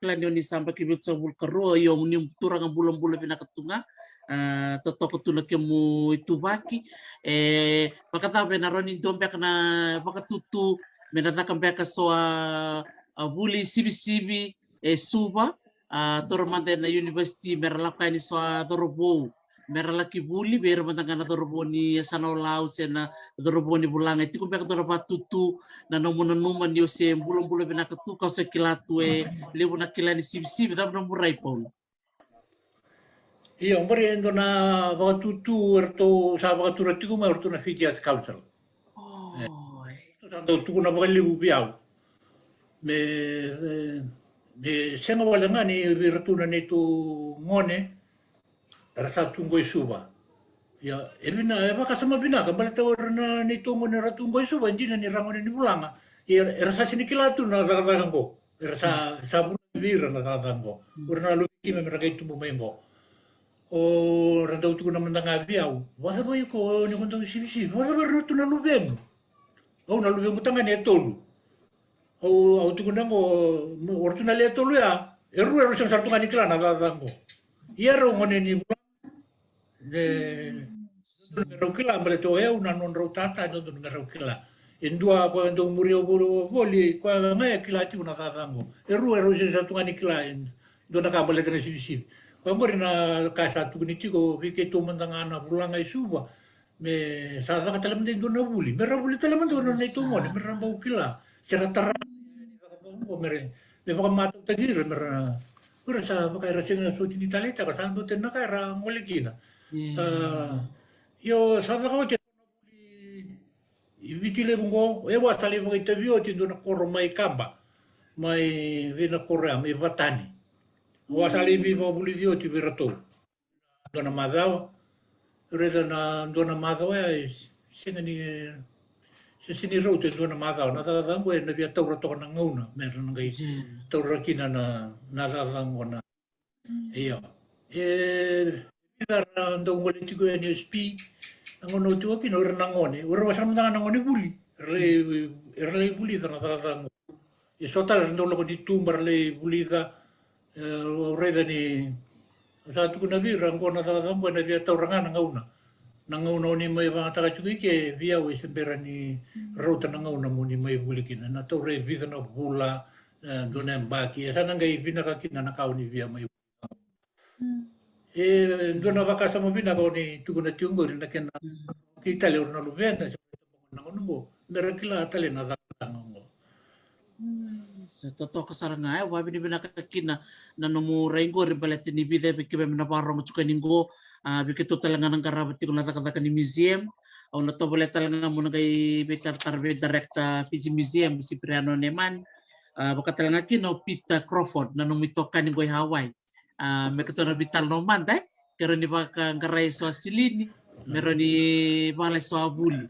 plan ni sampai kibit sa bulkaro yo ni turang bulan-bulan binaka tunga totoko tuna kemu itu baki baka tabe na ronin dompe na baka tutu mendatangkan pihak soa buli sibi suba tormante na university meralaka ni soa torobo meralaki buli ber matangana torobo ni sanau lau sena torobo ni bulanga itu pihak toroba tutu na nomunan ni ose bulan bina ketu kau sekilatu lebu na kilani sibi tapi nomurai pon iya mbari endo na baka tutu erto sa baka turatiku ma erto na Fijias Council tanto tu na baka libu biau me senga wala nga ni virtuna nito ngone rasa tunggoy suba ya ebina baka sama bina kambali tawar na nito ngone ratunggoy suba njina ni rangone ni bulanga rasa sinikilatu na rakatango rasa sabun bira na rakatango urna luki me mereka itu bumengo o randa utu na mandanga biau wala ba yuko ni kontong sibi wala ba rutu na lubem o na lubem kutanga ni tolu o autu kunango ortu na le tolu ya eru sang sartu ngani kila na rakatango iya ro ngone ni de merau kila mbale to eu na non rau tata no merau kila Indua ko ndo murio buru boli ko ngai kila ti una kakango. Eru se satu ngani kila ndo na kabale tena sibisi. Ko mori na ka satu ni ti ko vike to mandanga na bulanga isuba. Me sa ka telam de ndo na buli. Mera buli telam ndo na itu mo ni mera bau kila. Sera tara ko mere. Me ba matu tagir mera. Ura sa ba kai rasina so ti talita ka sa ndo tena ka ra ngole kina. Sa yo sa ka ko vitile bungo e wa sali mo interview ti do na koro mai kamba mai vina korea mai vatani wa sali bi mo buli dio ti virato do na madao reda na do na madao e singa ni se sini rote do na madao na da dango e na via taura to na ngauna me na ngai taura kina na da dango na iyo era ndo ngole ti ko ni spi ngono tu ki no rangone ora wasam tanga ngone buli rele buli tanga tanga e sota ndo lo di tumbar le buli da reda ni sa tu na vi rangona tanga tanga na via tauranga ngauna nangauna ni mai ba ta chu ke via we sembera ni rota nangauna mo ni mai buli kina na tore vida na bula dona baki sa nangai vina ka kina na kauni via mai dona vaka sama vina ko ni tu na tiungo na kena kita le orna luvenda sa na ngono mera kila tale na dango sa toto kasaranga wa bini bina kakina na nomu rengo ribalete ni bide bike na barong chukaningo bike to talanga ng karabati ko natakataka ni museum au na to bole talanga mo kay betar tarbe directa PG Museum si Priano Neman baka talanga kino Peter Crawford na nomu itoka ni Goy Hawaii mekato na vital no man dai kero ni baka ngarai so silini meron ni balay so abuli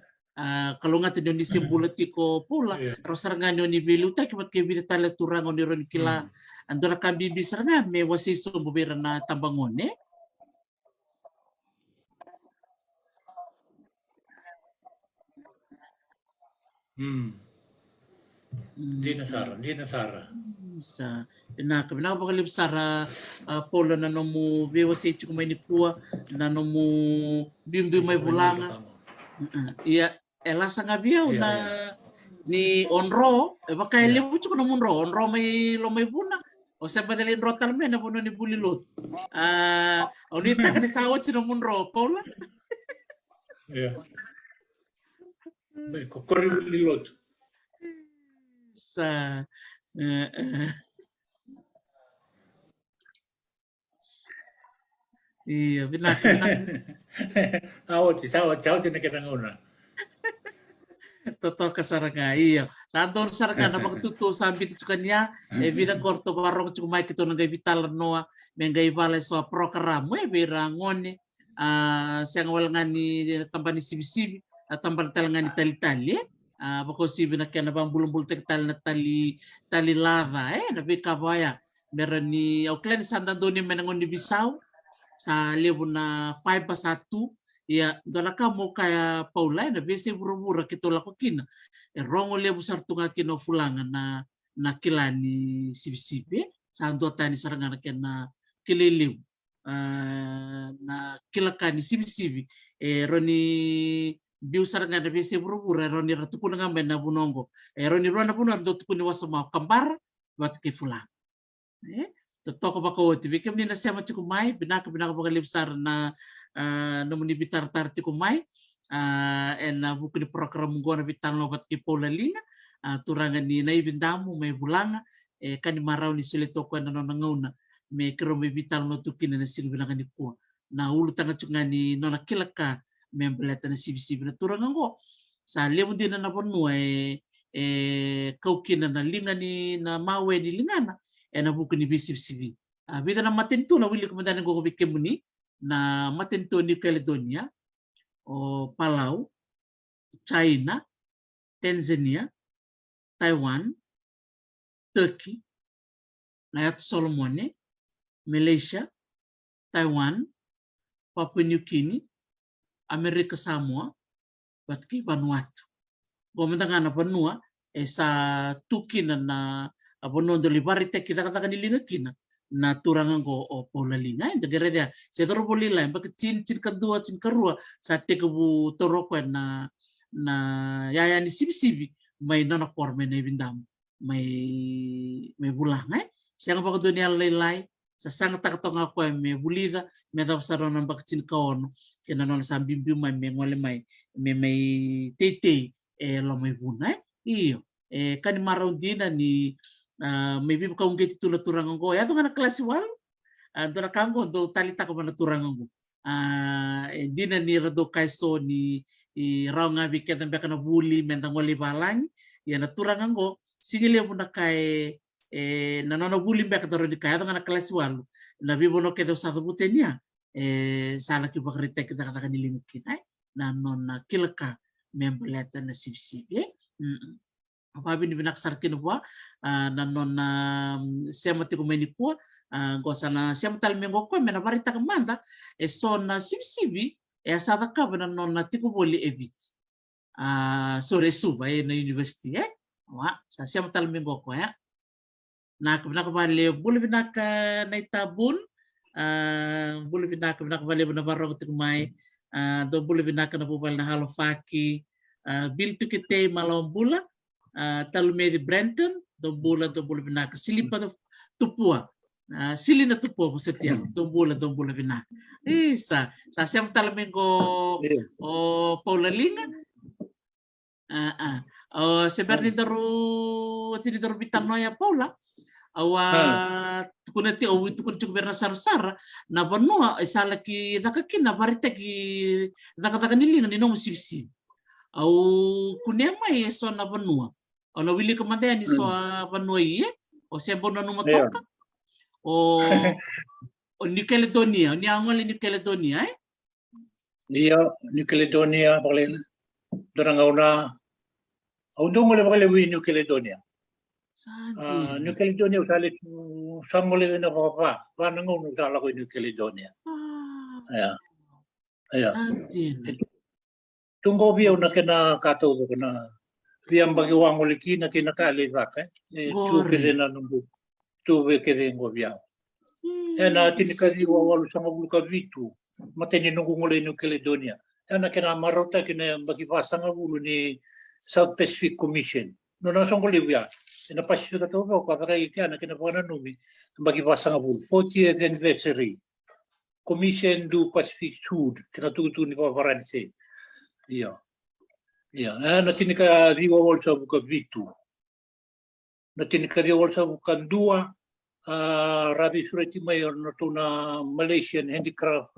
kalau nga tinyo ni simbulati ko pula rosar nga nyo ni biluta kibat kay binatala turango ni ron kila ando na kan bibisar nga may wasiso bubira na tambangon Di nasara. Sa na kabina ba kalib sara polo na nomu bewa sa itchuk may nikuwa na nomu bimbi may bulanga. Iya elasa nga biyaw na ni onro baka libu chuk na onro may lo may buna o sa badalin ro talme na puno ni bulilot. Ulita ni sawat sino onro Paula. Yeah. May kokori bulilot. Sa iya binak Awat na kinanguna. Totoo kasaranga iya santor saranga na magtuto sambil itu kanya bilang korto barong cuma kita nggak vital noa mengai balai so program berangone siang awal ngani tambani sibi tambal talangani tali bako sibi na kaya bang bulong na tali lava nabi kabaya meron ni Auckland sandandoni menangon di Bisau sa lebu na 5-1 ya dola ka mo kaya Paula na bese buru-buru kito lako kina rongo lebu sartunga kino fulanga na kilani sibi sa andota ni saranga na kililiw na kilakani sibi roni biu saranga na bese buru-buru roni ratuku nga na bunongo roni rona puno ando tukuni wasama kambar bat ke fulanga totoo ba ko tibikem ni nasema tikumai binaka bagalibsar na nomuni bitar tikumai na buku di program gua na bitar no bat ki Paulalinga turangan ni nai bindamu may bulanga kan maraw ni silito ko na nangauna me kero me bitar no tukin na silbinanga ni ko na ulu tanga tsunga ni nona kilaka me beleta na sibi na turangan go sa lemu din na bonu kaukin na linga ni na mawe ni lingana na buku ni bisib-sibi. Bida na matento na wili kumandan ng gugubik muni na matento ni Caledonia o Palau, China, Tanzania, Taiwan, Turkey, Nayat Solomone, Malaysia, Taiwan, Papua New Guinea, Amerika Samoa, batki Vanuatu. Gomanda na Vanua sa tukin na abonondo libarite kita katakan nilinga kina na turangan ko o Paulalinga jadi dia saya terus boleh lah bak cin kedua sa te ko toro ko na na yaya ni sibi-sibi may nanakor may naibindam may bulang siang baka dunia laylay sa sang takatong ako may bulida may tapsaron ng baksin kaon kinanon sa bimbi may ngole may tete lo may buna iyo kan maraw din ni may bibu kaung geti turang ko ya to kana klase wal dora kango do talita ko turang ko dina ni rado kaiso ni raw nga biket ang baka na buli mentang ngole balang ya na turang ko sigile mo na kay nanonobuli mbeka taro di kaya ngana kelas walu na vivo no kedo sa butenia sala ki bakrita kita kata nilimukin na non kilka membeleta na sibsib apa bin binaksar kinwa na non semati kumeni ko gosana semtal mengo ko mena barita kamanda so na sibsibi sa ka na non tiko boli evit sore suba na university wa sa semtal mengo ko nak bale bulu binak na itabun bulu binak bale na barong tigmay do bulu binak na bubal na halofaki bil tukite malom bula talumedi Brenton do bulu binak silipa tupua sili na tupua mo setia do bulu binak isa sa siam talmengo o Paulalinga seperti tinidoro bitanoya Paula awa tukunati o tukun berna sar na banua isala ki nakakina barita ki nakatanilinga ni nom sibsi au kunema so na banua ona wili kamande ni so banua o sebono no matoka o New Caledonia ni angole New Caledonia iya New Caledonia bale dorang ona au dongole bale New Caledonia New Caledonia usali sangole na papa panango usala ko New Caledonia ya tunggo biau na kena kato ko na biang bagi wangole kina kina kale vaka tu kena numbu tu ve kerengo biau na tinikari wawalu sanga buluka vitu mateni nungu ngole New Caledonia na kena marota kena bagi pasanga bulu ni South Pacific Commission no na sangole biau na pasyo ka to ko pakai kana kena pona numi bagi pasanga bulu 40th anniversary Commission du Pacific Sud kena tu ni pa Faranse iya na tinika riwa wolsa buka vitu na tinika riwa wolsa buka dua rabi surati mayor na tuna Malaysian Handicraft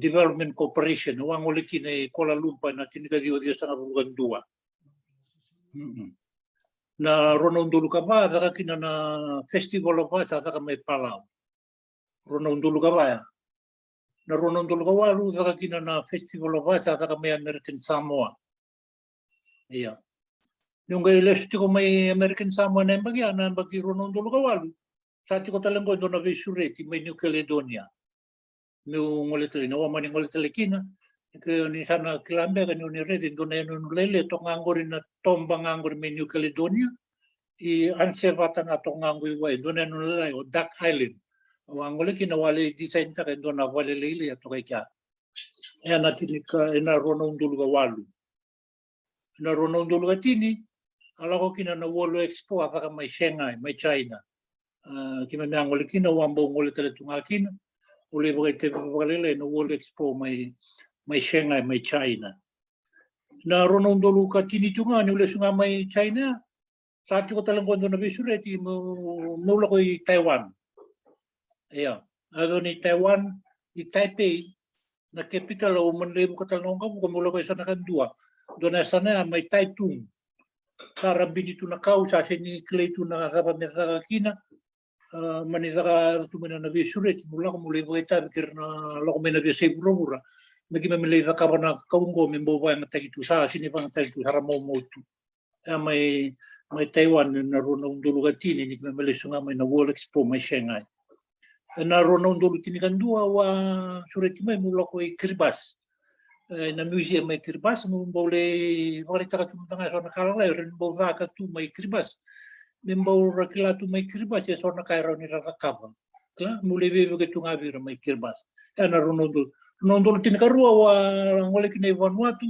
Development Corporation wang oleki na Kuala Lumpur na tinika riwa sana buka dua na rono ndulu kaba daka kina na festival of arts daka mai Palau rono ndulu kaba na rono ndulu kaba lu daka kina na festival of arts daka mai American Samoa iya nunga ilesti ko mai American Samoa na bagi rono ndulu kaba lu sati ko talengo do na vesureti mai New Caledonia meu ngoletele no mani ngoletele kina ke ni sana kilambe kan ni redi do na no lele to ngangori na tomba ngangori me New Caledonia I anservata na to ngangori wa do na no lele o Duck Island o angole kina wale design ta do na wale lele to ka ya na tinika ena rono ndulu ga walu na rono ndulu ga tini ala ko kina na World Expo aka mai Shanghai mai China kima me angole kina wambo ngole tele tunga kina ule boga te bogalele no World Expo mai Shanghai mai China na rono ndolu ka tini tunga ni ule sunga mai China sa ko talang ko na bisureti mo la ko I Taiwan iya ado ni Taiwan I Taipei na capital o manle ko talang ko mo la ko sana kan dua do na sana mai Taitung karabini tu na kau sa seni kleitu na ka me ka kina manila tu mena na bisureti mo la ko mo le boita kirna la ko mena bi seguro nagi mamili na kabana kaungo membo ba na tagitu sa sini bang tagitu haramo motu mai Taiwan na rono ndulu gatini ni mamili sunga mai na World Expo mai Shanghai na rono ndulu tini kan dua wa sureti mai mula ko I Kiribati na museum mai Kiribati mo bole warita ka tumtanga so na kala ren bo va ka tu mai Kiribati membo rakila tu mai Kiribati so na kairo ni rakaba kla mule bebe ke tunga bira mai Kiribati na rono ndulu non dolo tini karua wa ngole kine Vanuatu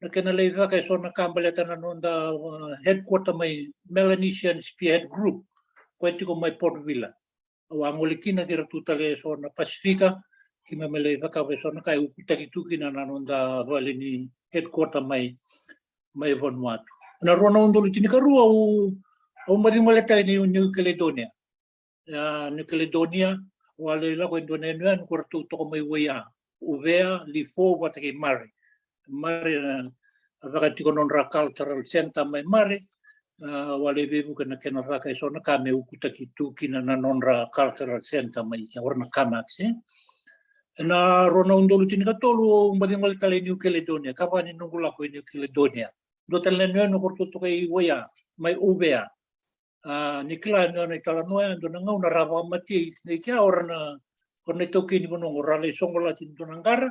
na kena lei vaka e sona kambale tana nonda headquarter mai Melanesian Spearhead Group ko tiko mai Port Vila o angole kina kira tutale sona Pasifika ki me lei vaka e sona kai upitaki tukina na nonda vale ni headquarter mai Vanuatu na rona undolo tini karua o madingole tai ni New Caledonia New Caledonia wale la ko Indonesia ko tu to mai waya uvea lifo watake mare vakatiko non ra cultural center mai mare wale vevu kena raka isona kame ukutaki tukina na non ra cultural center mai ka warna kamaxe na rona undolo tini katolu madingole tale New Caledonia kawani nungula ko New Caledonia do tale no ko tu to kai waya mai uvea ni kila no na tala noa ndo nga una rava mati ni kia orna orne toki ni bono orale songola tin donangara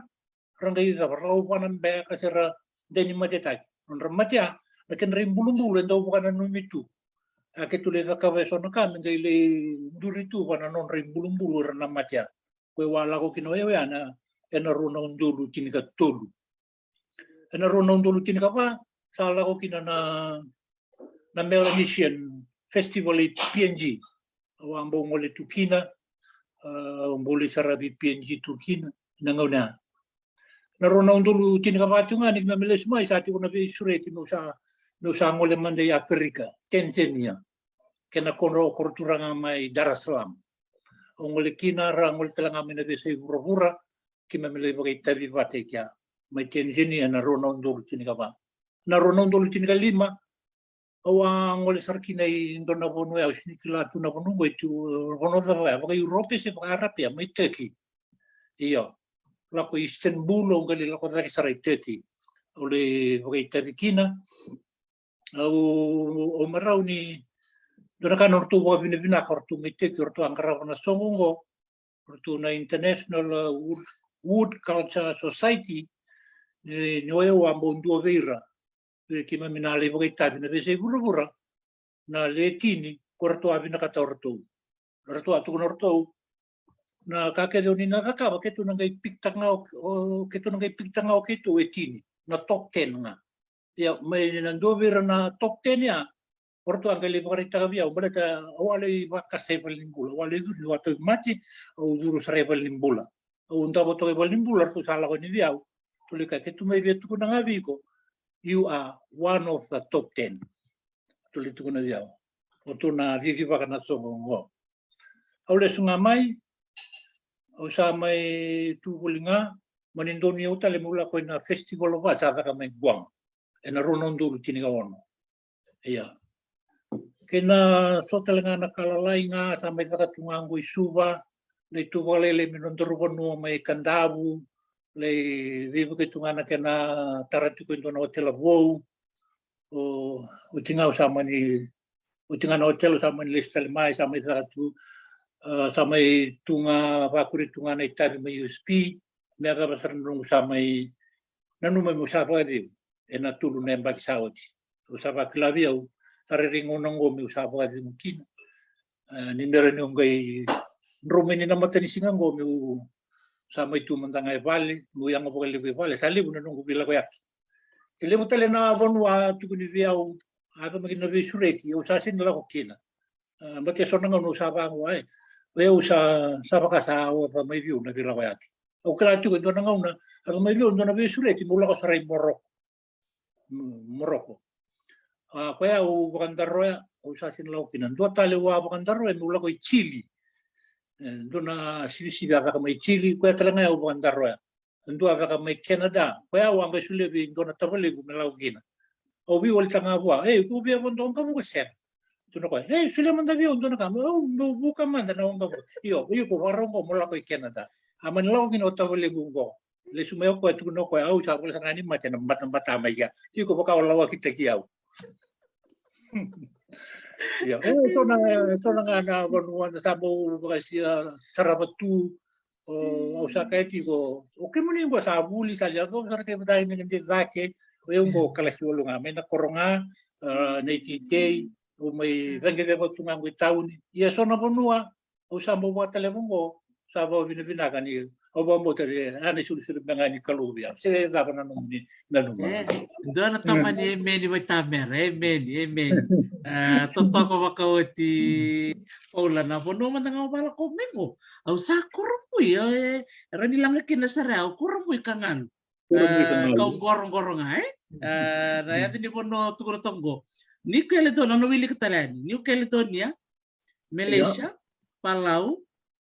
ranga ida barlau panan be kasera deni mateta on ramatia na ken rimbulumbulu ndo bukana no mitu ke tule ka kawe sona kan ngai le duritu bana non rimbulumbulu rana matia ko wala ko kino ye ana ena rona ndulu tinika tolu ena rona ndulu tinika pa sala ko kina na Melanesian Festival i PNG wambo ngole tukina mbole sarabi PNG tukina nangauna na rona undulu tinika patunga ni memele semua isati kuna be sureti no sa ngole mande Afrika Tanzania kena kono korturanga mai Dar es Salaam ngole kina ra ngole telanga mena be sei pura ki memele bagai tabi bate kia mai Tanzania na rona undulu tinika pa na rona undulu tinika 5 awa ngole sarkina i ndona bono ya usinikila tuna bono go itu bono da ba Europe se ba Arabia mai Turkey iyo la ko Istanbul o ngale la ko da sarai Turkey ole bagai tabikina o marau ni dona kan ortu bo bina ortu mai Turkey ortu angkara na songo ortu na International Wood Culture Society ni oyo ambo ndo veira ki mamina le bogai tabi na bese burubura na le tini korto abi na katorto orto atu norto na kake doni na kaka ke tu ngai piktanga o ke tu ngai piktanga o ke tu etini na top 10 nga ya mai na dovera na top 10 ya orto angai le bogai tabi au berata wale bakase balimbula wale du watu mati o duru sare balimbula o ndabo to balimbula tu sala ko ni biau tu le ka ke tu mai betu na ngabiko you are one of the top 10. Tuli tu kuna dia. Otu na vivi baka na songo ngo. Aule sunga mai, au sa mai tu bulinga, manindoni uta le mula ko na festival of asa ka mai guang. Ena ronondulu tini ka ono. Iya. Kena sotelenga na kalalai nga sa mai ka tungango isuba, le tu valele minondoro bono mai kandabu, le vivo ke tungana kena taratu ko ndona hotel vou o tinga sama ni o tinga na hotel sama ni listal mai sama taratu sama tunga vakuri tunga na itari mai USP me aga basar nung sama nanu mai musaba di ena tulu nemba saudi usaba klavia tare ringo nongo mi usaba di mungkin ni ndere ngai romeni na matani singa ngo mi sama itu mentangai vale yang ngobol lebih vale sali buna nunggu bila ko yak ile mutale na bonwa tukuni viau aga magin na sureki o sasin la ko kina mbate sona ngono saba ngwa we usa saba kasa o fa mai viu na bila ko yak o kala tu ko na ngona aga mai viu na sureki mula ko sarai Morocco ko ya o bandarroya o sasin la ko kina do tale wa bandarroya mula ko Chile dona sibisi ava mai Chile ko talanga o bandarroya ndo ava mai Canada ko ya wanga sule bi dona tabale gu melau gina o bi wal tanga wa ko bi bon don ka mo sen dona ko sule manda bi dona ka o bu ka manda na wanga yo ko warongo mo la ko Canada aman lau gina o tabale gu go le sumayo ko tu no ko au sa ko sanani ma tena mata mai ya ko ka wala wa kita kiau ya so na na bonwa sa bo basia sarabatu o sa ka ko o ke muni bo sa buli sa ya ko sa ke dai ni de vake o ngo kala si olunga me na koronga nei tite o mai range de botu ngangu tauni ya so na bonua o sa bo wa tele bongo sabo bina ni oba mo tare ani sulu bangani kalubia se da kana no ni na no Dona tamani emeni vai tamera, emeni. Totoko wakauti Paula na bono mandanga bala ko mengo. Au sa kurumui rani langa kina sare au kurumui kangan. Kau gorong-gorong ai. Na yati ni bono tukuro tongo. Ni kele to no wili katalani. Ni kele to nia Malaysia, Palau,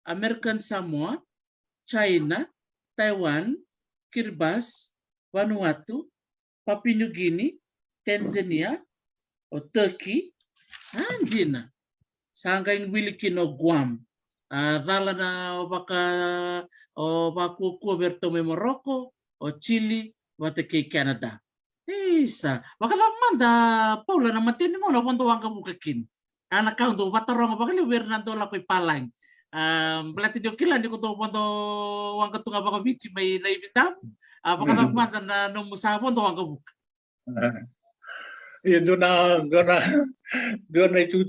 American Samoa, China, Taiwan, Kiribati, Vanuatu, Papua New Guinea, Tanzania, o Turkey, andina. Sanga in Wilikino Guam. Dala na o baku Berto me Morocco, o Chile, wate ke Canada. Isa, manda Paula na matini mo na wando wanga bukakin. Anak kau tu batarong bakali Fernando la koi palang. Belati dio kila ni kuto wando wanga tunga baka bici mai na ibitam. Apakah manda na no musafon to wanga buka. Iya dona itu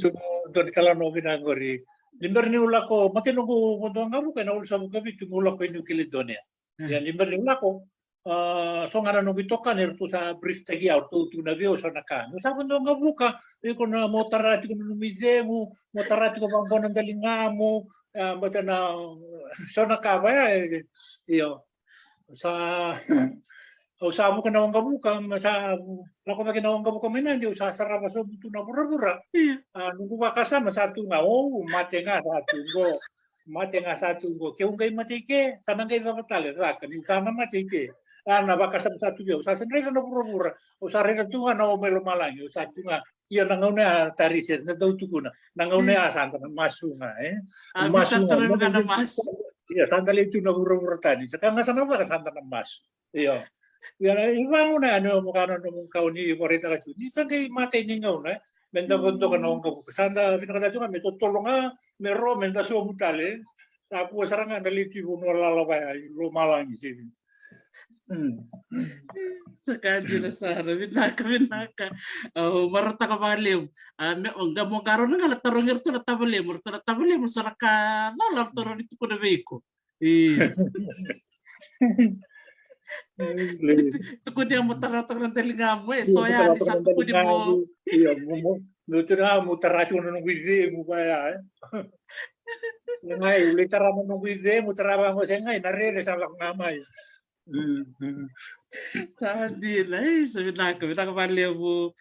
kalau no binangori. Limber ni ulako mati no ko ngabu kana ulsa buka bitu ulako ini Kilidonia. Ya limber ni ulako songara no bitoka nertu sa brief tagi auto tu na bio sa naka. No sa bondo ngabuka iko na motarati ko no midemu, motarati ko bangbonan dalingamu, mata na sa naka ba iyo sa usaha ka nawang kabuka, sa lako na ginawang kabuka may nandiyo, sa sarap sa buto na mura-mura. Nung kumakasama sa tunga, mate nga sa tunggo. Kaya kung kayo matike, tanang kayo kapatali, rakan, yung sama matike. Nabakasama sa tunga, sa sanay ka na mura-mura, o sa rin na tunga na umelo malang, sa tunga, iya nangaw na tarisir, na daw tuko na, nangaw na asanta na masu nga, Masu nga. Na mas. Iya, sandali ito na mura-mura tani. Saka nga sana ba kasanta na masu. Iya. Ibang na ano mo kana no kau ni morita ka ni sagay mate ni ngau na menda bondo ka no ka sanda pinakada tu me tolonga me ro menda so mutale aku saranga daliti no lala ba lo malang sini Sakadi na sara binaka marata ka balim me onga mo garo na tarongir tu na tabale mo saraka na la toro itu ko na beko Itu ko dia mutar-mutar ng telinga mo soya ni satu ko di mo. Iya, luto na mutar-mutar ng wide mo ba ya. Ngay ulitara mo ng wide mo taraba mo siya ngay narere sa lak ngamay. Sadi lai sabi na bali mo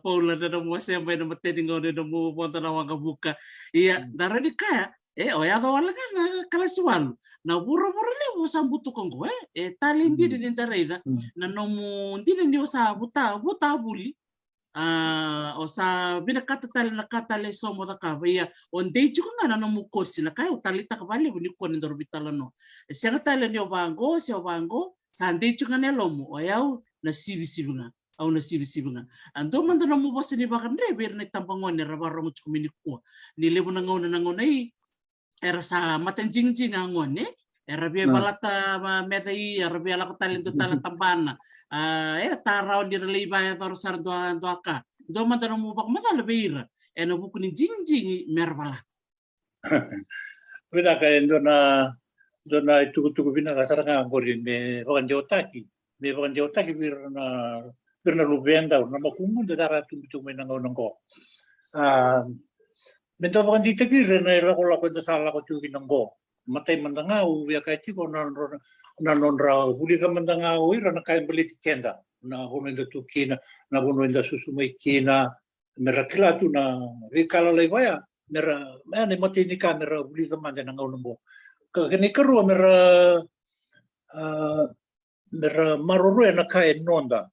Paula na mo siya may na matending na mo punta na wang buka. Iya, darani kaya oya ka wala ka kalasuan. Na buro-buro le mo sa buto kong ko tali hindi din tarayda na no mo hindi din sa buta buli. O sa binakatali nakatali so mo ta ka ya on day ko nga na mo kosi na kayo talita ka bali ni ko ni dorbitala no. Siya tali ni obango sa day ko nga nelo mo oyaw na sibi-sibi nga. Au na sibi-sibi nga. Ando man na mo boss ni bakan ber na tambangon ni rabaro mo ko ni lebo na ngona era sa matanjingjing angon era bia balata medai era bia la talento talentambana taraw di reliba ya tor sar doaka do man tanong mo bak mata lebeira no buku ni jingjing merbala bina ka dona itu bina ka saranga ngori me bakan jotaki birna lubenda na makumu dara tu me nango Bento bakan dita kira na ila ko lako sala ko tuki nanggo. Matay mandangau ya kay tiko na nonra huli ka mandangau ira na kay belit kenda na hono nda tuki na hono nda susumay kina merakila tu na vikala leibaya mera mane matay ni kamera huli ka mandangau nanggo. Kani karu mera maroro na kay nonda.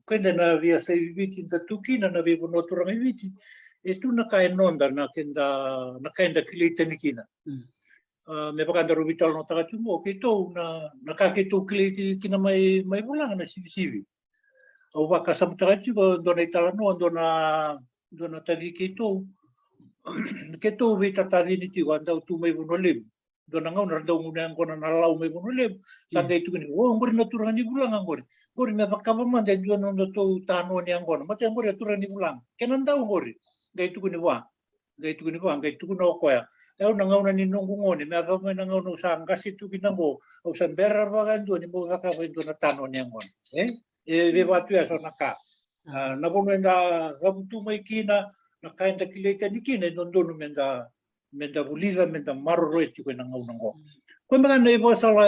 Kenda na via sa viti nda tuki na vi bono turang viti. Itu nakainonda nakaenda kilita nikina. Me pakanda rubital no takatumo kito na nakakito kiliti kina may bulang na sibi-sibi. O baka sa takatu ko dona italano dona tadi kito vita tadi niti wanda tu may bunolim. Dona ngau nardaw muna ko na nalaw may bunolim. Sanda itu kini ngori naturan ni bulang ngori. Ngori me pakapaman dai dona no to tano ni anggon. Mati ngori naturan ni bulang. Kenan daw ngori. Gaitu kuni wa, gaitu kuni ko ya. Eu nangau na ni nungu ngone, me aga me nangau no sa ngasi tu kinango, o sa berra bagandu ni mo ka wendo na tano ni ngon. E ve watu ya so naka. Na bono enda gabutu mai kina, na kainda kileta ni kina non dono menda bulida menda marro eti ko nangau nango. Ko mga na ibo sala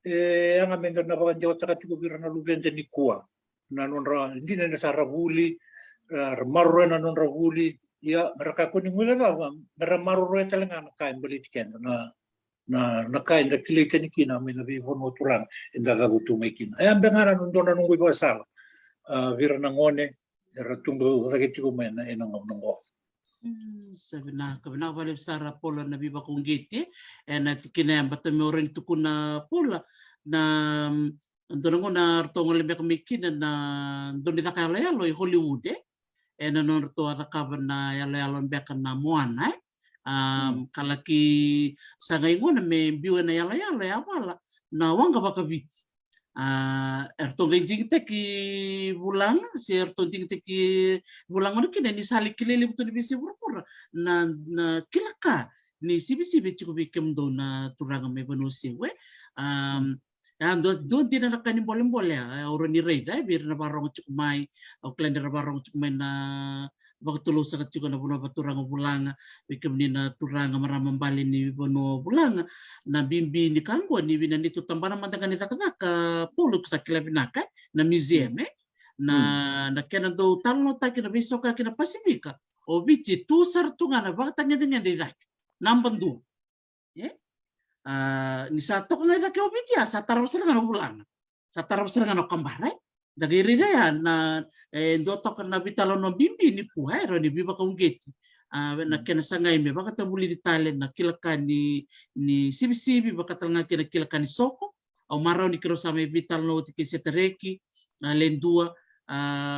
anga menda na bagan jawa taka tiko birana lubende ni kuwa. Na nonra hindi na sa rabuli, marro na non rabuli. Ya mereka ko ni mula daw mereka maruro talaga na kain balit kenda na kain da kilita ni kina may nabi hono turang inda gabutu may kina ay ambengana nundo na nunggoy basal vira nangone era tumbo rageti ko may na enang nunggo sabi na kabina bali sara pola na biba kong giti na tikina bata mi orin tukuna pola na ndongo na artongo lembe kumikina na ndonita kala yalo i Hollywood na norto ata kabana yalo beka na moana kalaki sangai ngona me biwa na yalo ya wala na wanga baka biti erto genjing teki bulanga si erto jing teki bulanga kina ni sali kilele betul bisi pura na kilaka ni sibi cukup bikem do na turanga me banusi we do din na kanin boleh orang ni reda biar na barong cukup mai au klender barong cukup mai na bagtulo sa cukup na buno baturang bulanga bikem ni na turanga maramam bali ni bono bulanga na bimbi ni kanggo ni bina ni tu tambana mantangan ni taka puluk sa kilabinaka na museum na kena do talno taki na bisoka kina Pasifika o bici tu sartunga na bakatanya dengan dirak nambandu ni satu kena lagi obidia satar serangan bulan satar serangan kambare dari rida na dotok na bitalo no bimbi ni kuairo ni biba kaungeti na kena sangai me baka tabuli di talen na kilakan ni sibi baka tanga kena kilakan ni soko au marau ni kiro sama bital no tiki setereki lendua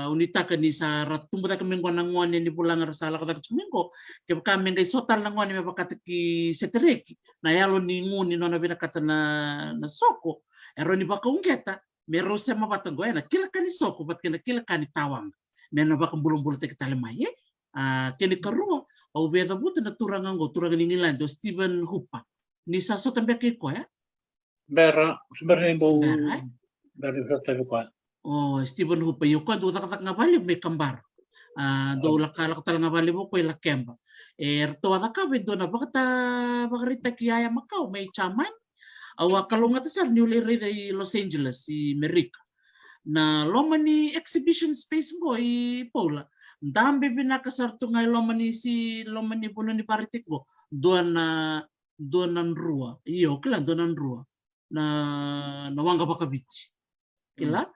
unitaka ni sa ratumbuta kamengo nangone ni pulang rasala kata kemenggo ke kamengo sotal nangone me baka tiki setereki na yalo ni nguni nona bina kata na soko ero ni baka ungeta mero sema batango na kilakan ni soko bat kena kilakan ni tawang mena baka bulung-bulung teki talemai kini karua au beda buta na turanga ni ngilando Stephen Hupa ni sa sotambe ko bera sebenarnya bau dari kata ko Stephen Hupa yo kan do tak ngabali me kambar do lakala tal ngabali mo ko ila kemba erto ka do na bakarita kiaya makau may chaman awa kalunga tasar ni ulire Los Angeles si Amerika na lomani exhibition space mo i Paula dambe binakasar to ngay lomani puno ni paritik mo donan rua iyo kila donan rua na wanga baka beach kila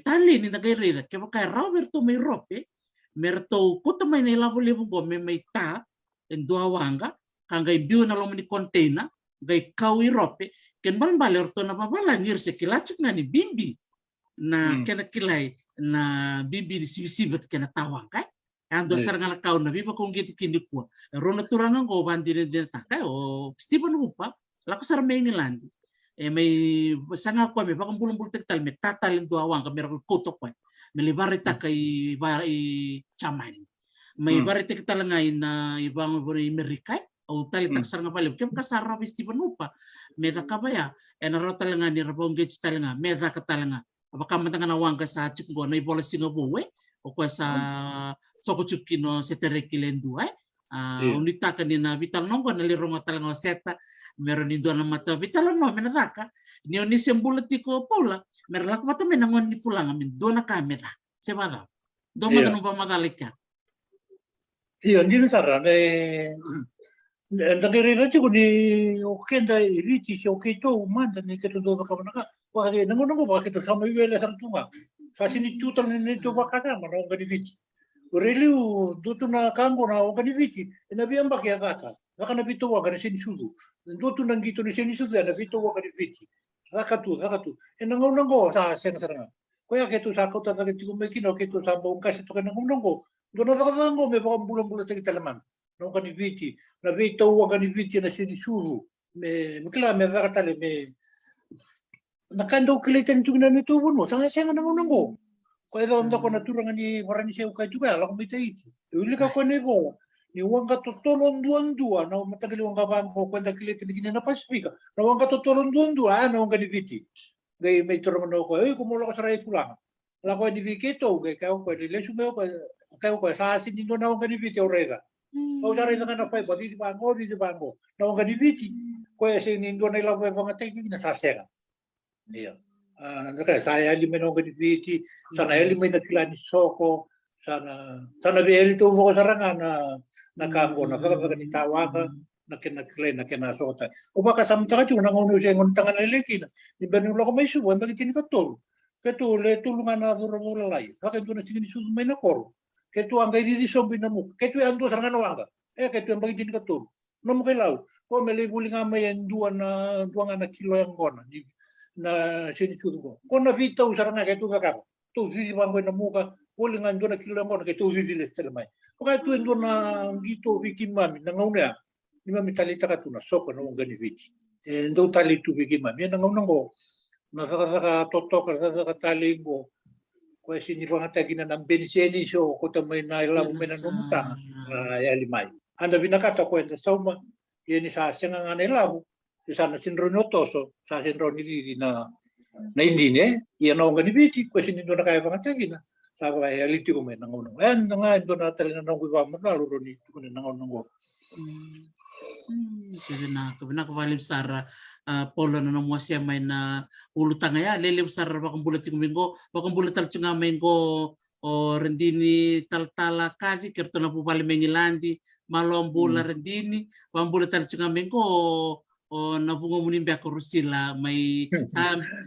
tali ni nagairira ke baka Roberto may rope merto kuta may nilabo-libo go may ta en dua wanga kangay biu na lomani container gay kawi rope ken balbale orto na babala ngirse kilachuk nga ni bimbi na kena kilay na bimbi ni sibisibat kena tawang kay ando sarang kau na biba kung gitu kindi kuwa rona turangan ko bandire din takay o Stephen Hupa lako sar may nilandi may sanga ko may bakang bulong tektal may tatalin tuawang kami rakol kotok ko may barita kay chaman may barita kitalangay na ibang Amerika o tali taksar nga pala kem kasara bi Stephen Hupa meda kabaya enaro talanga ni rabong gets talanga meda katalanga apakah matanga na wangga sa chikgo na ibola singabuwe o kwa sa soko chukino setereki lendu unita kanina vital nongo na lirong talanga seta meron indo na mata vital no menataka ni oni sembulatiko Paula merlak mata menangon ni pulang amin do na kamera sebara do mata no pamadalika iyo ndino sara ndagirira chiko ni okenda iriti si okeito umanda ni keto do kamanaka wahage nango ba keto sama bibele sartunga fasini tutan ni to bakana mana ngani viti Ureliu dutu na kango na ngani viti na biamba kia daka daka na vito wa gani seni sudu dutu na ngito ni seni sudu na vito wa gani viti daka tu nango sa senga saranga koya keto sa kota ta keto mekino keto sa bongkas to kana nango do na daka nango me ba bulan teki talaman no ngani viti na vito wa gani viti na seni sudu me mkila me daka tale me nakando kiliten tugna nito buno sanga senga nango ko edo onda ko naturanga ni warani se ukai juga la ko mita iti uli ka ko nebo Ni wanga totolon duan na matagali wanga bango kwenda kile tinigina na Pasifika. Na wanga totolon duan na wanga diviti. Gai may turang no ko, kumulo ko sa rai pulang. La ko diviki to, gai kau ko di lesu ko kau ko sa asin nindo na wanga diviti orega. Kau cari dengan apa ibu di bango. Na wanga diviti. Ko ese nindo na ilaw wanga teki na sasera. Iya. Naka saya lima na wanga diviti, sana lima na kilani soko. Sana beli tu ko sarangan na kambo na kaka ni tawaka na kena sota. O baka samtaka tu na ngono siya ngon tangan leleki na. Ni bani ulo ko may suwan bagi tini katol. Ketu le tulungan na duro lai. Haka tu na tingin su may na kor. Ketu ang gay di sombi na mu. Ketu ang tu sarangan wanga. Ketu ang bagi tini katol. No mo kailaw. Ko mele buli nga may dua na kilo yang kona. Na sini su ko. Ko na vita usaranga ketu kakak. Tu sisi bango na muka. Buli nga dua na kilo yang kona ketu sisi le telemay. Pokoknya tu endo na gitu bikin mami na ngauna ni mami talita ka tu na soko na ngani viti endo tali tu bikin mami na ngauna ngo na saka totok saka tali ngo ko sini bang tagi na benseni so ko ta may na ilaw may na numuta ya limay anda binakata ko endo sauma yeni sa singa nga ilaw sana sinro notoso sa sinro ni na indine ya na ngani viti ko sini do na kaya bang tagi na sabe aliti ko may nangonong nga ito na tali na nang iba mo na luro ni ko na nangonong ko sige na valim sara polo na nang wasya may na ulutang ya lele sara bakang bulat ko mingo bakang bulat tal tsunga may ko o rendini taltala kavi kerto na pupali mengilandi malom bula rendini bang bulat tal tsunga may ko o nabungo munimbe ako rusila may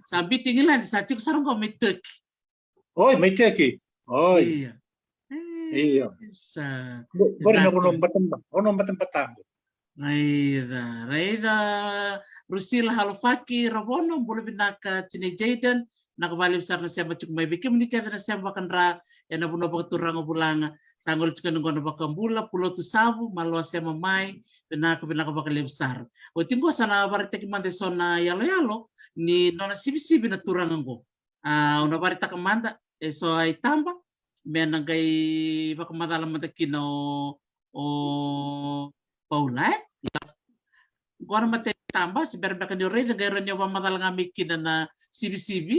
sabi tingilandi sa chik sarong ko may tek. Oi, may teki. Oi. Iya. Bari na kuno batang. Raida Rusila halofaki rabono bulu binaka cine Jayden nakabali besar na siya macuk may bikim ni kaya na siya bakandra ya na buno bakaturang bulanga sanggol cuka nunggu bakambula pulau tu sabu malo siya mamai binaka bakali besar. O tingko sana barita kimante sona yalo ni nona sibi na turang ngo. Una barita kamanda so ay tamba menangay bakamadalam matakino o Paula gora mate tamba si berba kan yore de gero nyo madalang amikina na CBCB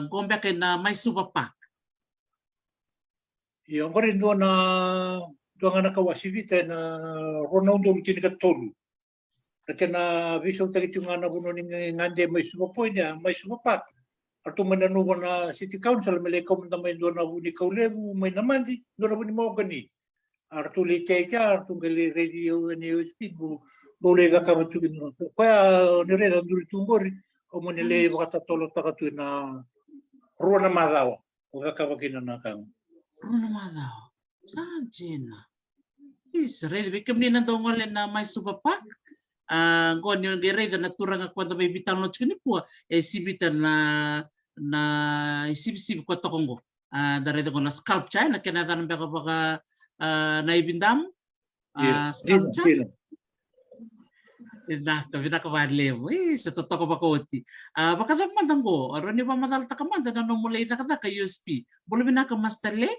gombe kay na may subapak yung rin do na nakawasivita na Ronaldo tini katolu na viso tagit yung na buno ni ngande may subapoy niya may subapak atau menanuwa na city council meleka na may doon na buni kaulebu may naman di doon na buni mo gani artu liteka artu gali radio ni speed boleh ka kamatu no kaya ni reda duri tungori o monele baka tolo takatu na rona madawa o ka bakina na kang rona madawa sanjina Israel bikim ni nandong ngole na may subapak ngonyo di reda na turang kwanda may bital no chini po sibitan na isib ko tokongo dari ko na sculpture na kinatan baka na ibindam sculpture na kabadle mo sa totoo ba ko ti baka man go roni ba madal ta kamanda na no mulay ta ka USP bolo binaka masterle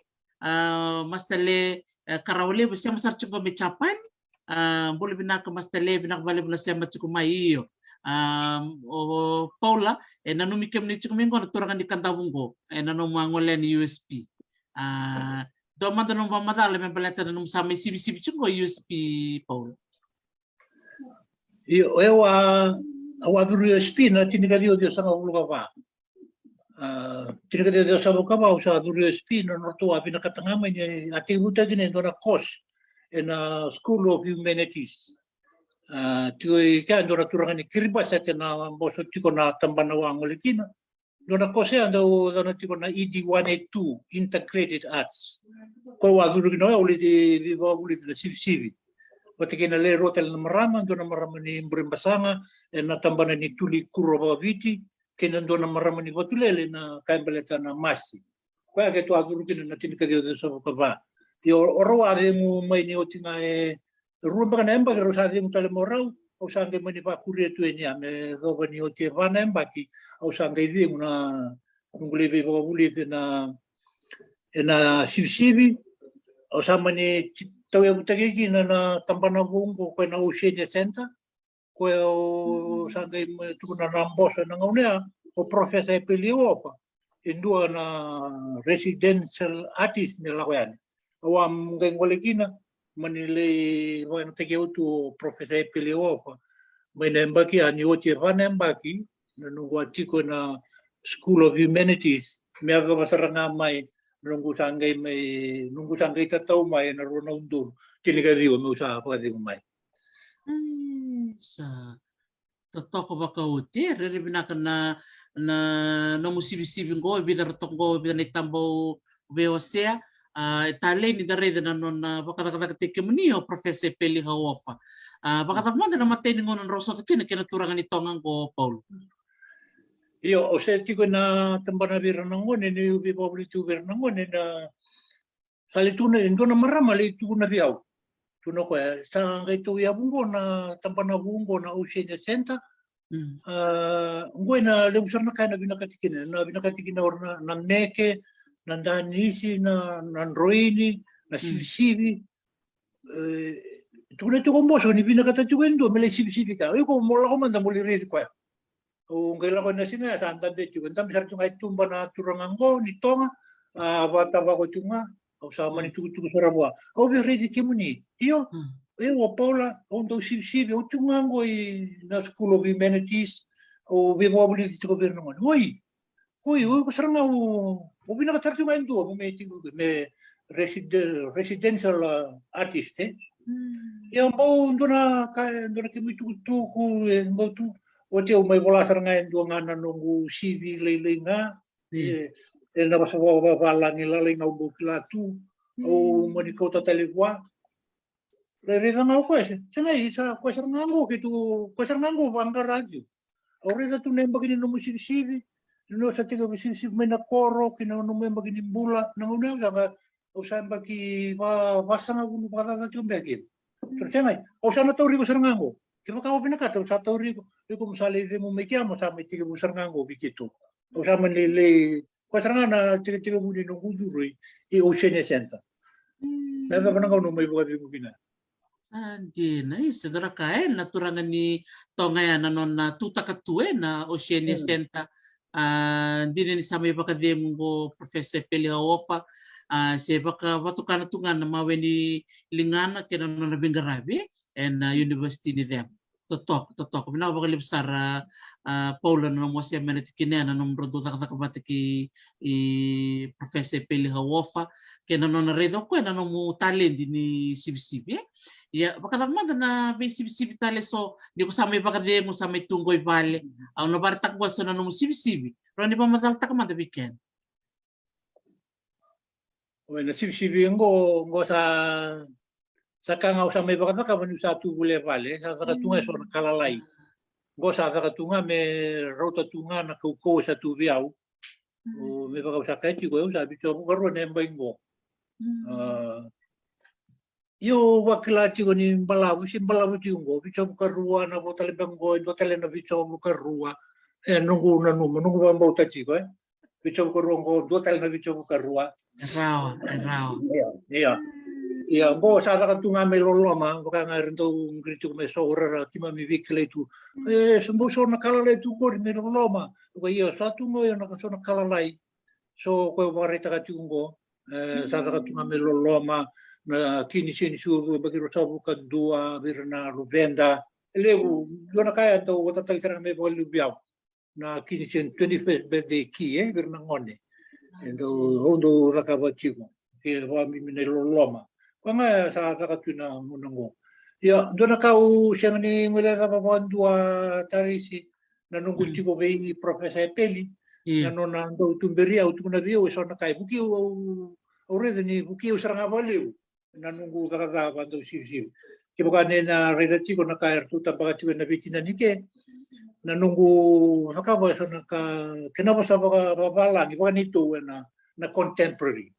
karawle bo siya masar chungo me chapan bolo binaka masterle binakbale na siya matsuko maiyo o Paula nanumikem ni chukumingo na turangan di kantawunggo nanumangole ni USP do man tanong pamadala may baleta nanum sa may CBCB chungo USP Paula awaduru USP na tinigadio dia sa nguluga pa tinigadio dia sa nguluga pa sa duru USP na nortua pinakatangamay ni ati buta gine do na course in School of Humanities tuoi ka ndora turangan ni kiribas at na boso tiko na tambanawa ngulikina dona kose ando dona tiko na ED 182 Integrated Arts ko wa guru gino uli di ba uli na CBCB pati na le rotel na marama dona marama ni mbrimbasanga na tambana ni tuli kuro babiti kina dona marama ni batulele na kaimbaleta na masi kwa ke to aguru gino na tinikadio de so ba yo oro ade mu mai ni otinga rumba na emba ro sa de mutale morau o sangue mani pa kurie tu eni ame roba ni o te vana emba ki o sangue vi una ngule be bo buli na CBCB o samani tau e mutagiki na tampana bungo koe na Oceania Center, koe o sangai tukuna na mbosa na ngaunea, o Professor Epeli Opa, indua na residential artist ni lakoyane. Awa mga ngolekina, manile wa na teke utu o Professor Epeli Opa, may nembaki ani oti vana embaki, na nungu atiko na School of Humanities, mea ka masaranga mai, nungu sangai tatau mai na rona undur, tinika dio me usaha pagadi mai. Sa totoko bakauti rere binaka na musibi-sibi ngo bidar tongo bidar ni tambo beosea tale ni dare na non bakata teke muni o Professor Epeli Haofa bakata mo na matay ngonon roso kina turangan ni tongang ko Paul. Io o se tiko na tambana biranangone ni ubi pobli tu biranangone na salituna indona marama le tu na biau. Tuno ko sa ngai tu ya bungo na tambana bungo na Oceania Center. Ngoi na le usarna kana binakatikina orna na meke na danisi na androini na sibisibi tu tu komboso ni binakatatuendo mele sibisibi ka. Ko mola ko manda moliri ko. O ngai la kona singa santa de tu entam sar tu ngai tumba na turangango ni tonga bata ba ko tunga o sa mani tu sarabua o be redi kimuni io o Paula on do sibisibi o tunga ngoi na School of Humanities o be mobili ti governo ngoi o saranga o binakatar tu ngai ndo me ti me residential artist io mo ndona kimi tu mo tu o te o mai bola saranga e ndua ngana nungu sivi leilinga e na basa walangi lalinga ubo kilatu o mani kota talekwa le reda ngau koe tena isa koe saranga ngo ke tu koe saranga ngo vanga radio o reda tu nemba kini numu sivi no sa tiga sivi mena koro kina numu nemba kini bula nanguna nga o samba ki vasanga unu parada tu mbeki tena o sana tau riko saranga ngo ke makao pinakata o sa tau riko Iko misali mo may kiamo sa may tiga mo sarngango bikito. O sa man lele ko sarnga na tiga mo ni nung ujuri i Oceania Center. Nada pa nang may bukat mo kina. Andi na isidra kae naturangan ni tonga na non na tutakatue na Oceania Center. Di ni sa may bakadem mo Professor Epeli Haofa. Se baka watukana tungan na mawe ni lingana kina na bingarabi and university ni them. Totok. Mina ba kalib sara Paula na mo siya manitikina na nung rodo takabati ki Professor Epeli Haofa kaya na nung naredo ko na nung mo talent ni CBCB. Ya bakadamad na may CBCB tale so di ko sa may bakade mo sa may tunggoy vale. Ang nabartak ko sa na nung CBCB. Pero di ba madalta ka weekend? Bueno, CBCB ngo sa kanga sa may bakada ka manu sa tu bule vale sa katunga so kalalai. Go sa katunga me rota tunga na ko sa tu biau. O me baka sa kai ko sa bicho mo garo ne mbaingo. Yo wakila ko ni balabu tingo bicho mo karua na botale bango botale na bicho mo karua. Nungu ba mo tachi ko. Bicho ko rongo botale na bicho mo karua. Rao. Iya. Iya, bo sa katunga me loloma baka nga rento grito me sora kima mi vikle tu. Sembo so na kala le tu ko me loloma. Ko iyo sa tu mo yo na so na kala lai. So ko warita ka tungo sa katunga me loloma na kini sini su bagi ro sabu ka dua birna rubenda. Lewu do na kaya to wata tagira me bo lubiao. Na kini sin 25th birthday ki birna ngone. Endo hondo rakabatigo. Ke wa mi me loloma. Nga sa kakatuna munango. Ya, do na kau siyang ni ngula ka dua tarisi na nunggu tiko bei Professor Epeli na nona ndo tumberia utuna bio so na kai buki o rede ni buki o saranga valeu na nunggu ka ndo siu. Ke bukane na reda tiko na kai tu tabaga tiko na bitina nike na nunggu hakaba so na ka kenapa sa bala ni bukan itu na contemporary.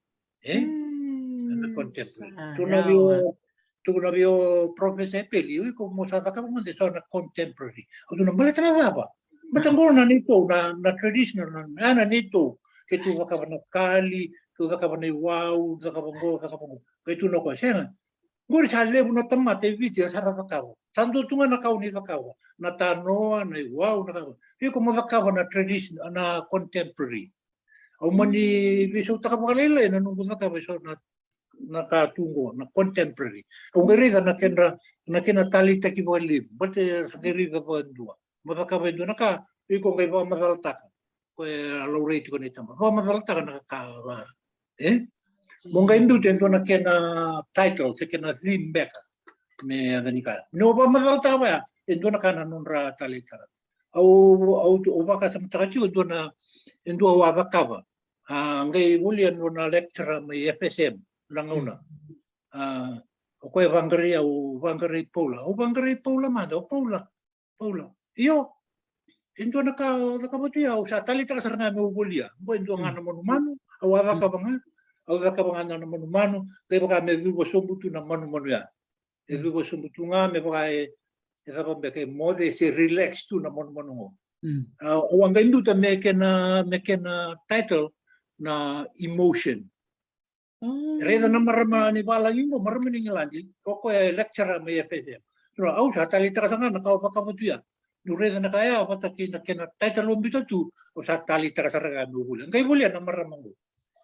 Tu nabio Professor Epeli ko mo sa ka mo de so na contemporary o na bala traba batangor na nito na traditional na nito ke tu ka na kali tu ka na wow tu ka bango ka bango ke tu no ko siya Ngori sa lebu na tamate video sa rakakawa. Santo tunga na kau ni kakawa. Na tanoa, na iwao na kakawa. Iko makakawa na tradition, na contemporary. Au mani biso takapakalila na nung kakawa so na katungo, na contemporary. Au ngeriga na kena talita ki wali. Bate sa ngeriga pa dua. Makakawa dua na ka. Iko kay pa madaltaka. Kaya laurate ko nitama. Pa madaltaka na kakawa. Monga indu tento na kena title, se kena theme beka me aganika. No ba madalta ba? Endo na kana nunra talita. Au baka sa mtakachi endo wa bakava. Ngai William na lecturer me FSM languna. Ko Vangari Paula. O Vangari Paula mado Paula. Iyo endo na ka butia sa talita sa nga me ugolia. Ko endo nga na manu au bakava nga. Au kakabanga na manu kaya baka me vivo sombutu na manu ya. E vivo sombutu nga me baka e kapa beke mode se relax tu na manu ngo. Au anga indu ta me kena title na emotion. Reda na marama ni bala ingo marama ni ngilandi ko e lecturer me FSM. No au sa talita kasanga na ka baka butia. No reda na kaya bata kena title ombito tu o sa talita kasanga no bulan. Ngai bulan na marama ngo.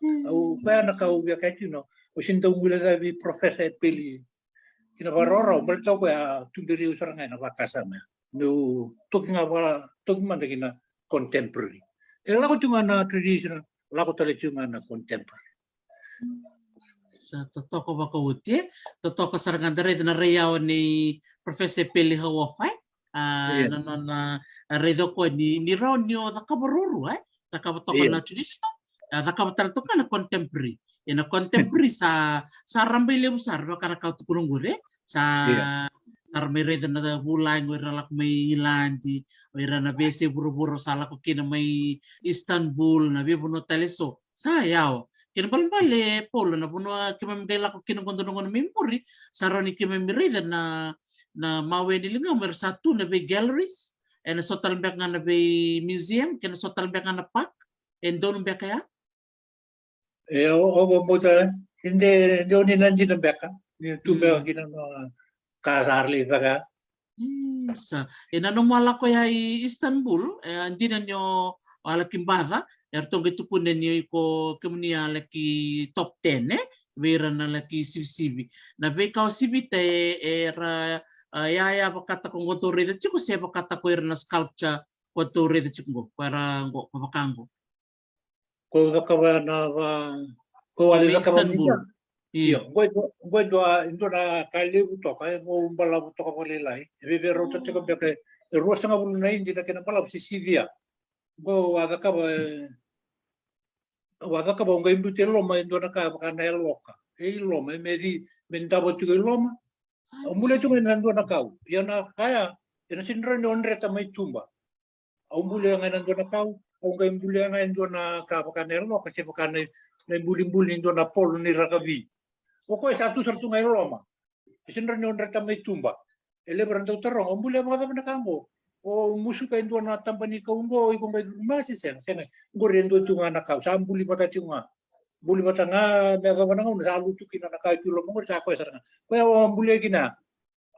Au kaya nakauwi kaya no o sinta umula davi professor peli ina barora o balta ko tundiri usara ngai na bakasama no talking man kina contemporary lago tunga na traditional lago tale tunga na contemporary sa totoko bakauti totoko sarangan dare na reyaw ni professor peli hawafai na redo ko ni raunyo takabaruru takabotoko na traditional Takabatal to kana contemporary. Ina contemporary sa rambay besar bakara kau tukulong gure sa armay reda na bulay ngora lak may ilandi ira na bese buru-buru sala ko kina may Istanbul na bibuno teleso sayaw kina balbale polo na buno kimamdela ko kina kondonong memory sa roni kimamreda na mawe nilinga mer satu na be galleries and sotal bek nga na be museum kina sotal bek nga na park and doon bek kaya o mota hindi ni nanji na beka ni tumbe kina no kasarli daga sa inano mala ko ya Istanbul hindi na nyo wala kimbada ertong gitu pun niyo ko kemnia laki top 10 wera na laki CCB na be ka CCB te era ya bakata ko ngotore de chiko se bakata ko era na sculpture ko tore de chiko para ngo papakango ko kaba na ko wali kaba Istanbul iyo ngoi indo na kali buto kaya mo umbala buto ka wali lai ebe bero tete ko beke ruasa nga bulu na hindi na kina pala si Sivia go wada kaba ngai mbute loma indo na ka na loka loma medi mendabo tu loma mule tu nando na kau yana kaya yana sinra ni onre ta mai tumba au mule nga nando na kau au ngai mule nga indo na ka na loka se na buli indo na polo ni rakavi Poko satu ngai Roma. Sinra ni onre ta mai tumba. Ele berantau terong ombule mga na kango. O musu ka indo na tampani ka ungo iko mai masi sen. Ngore indo tu nga na kau sambuli bata tunga. Buli bata nga me ka wana nga sa lutu kina na ka tulo mo sa ko saranga. Ko ombule kina.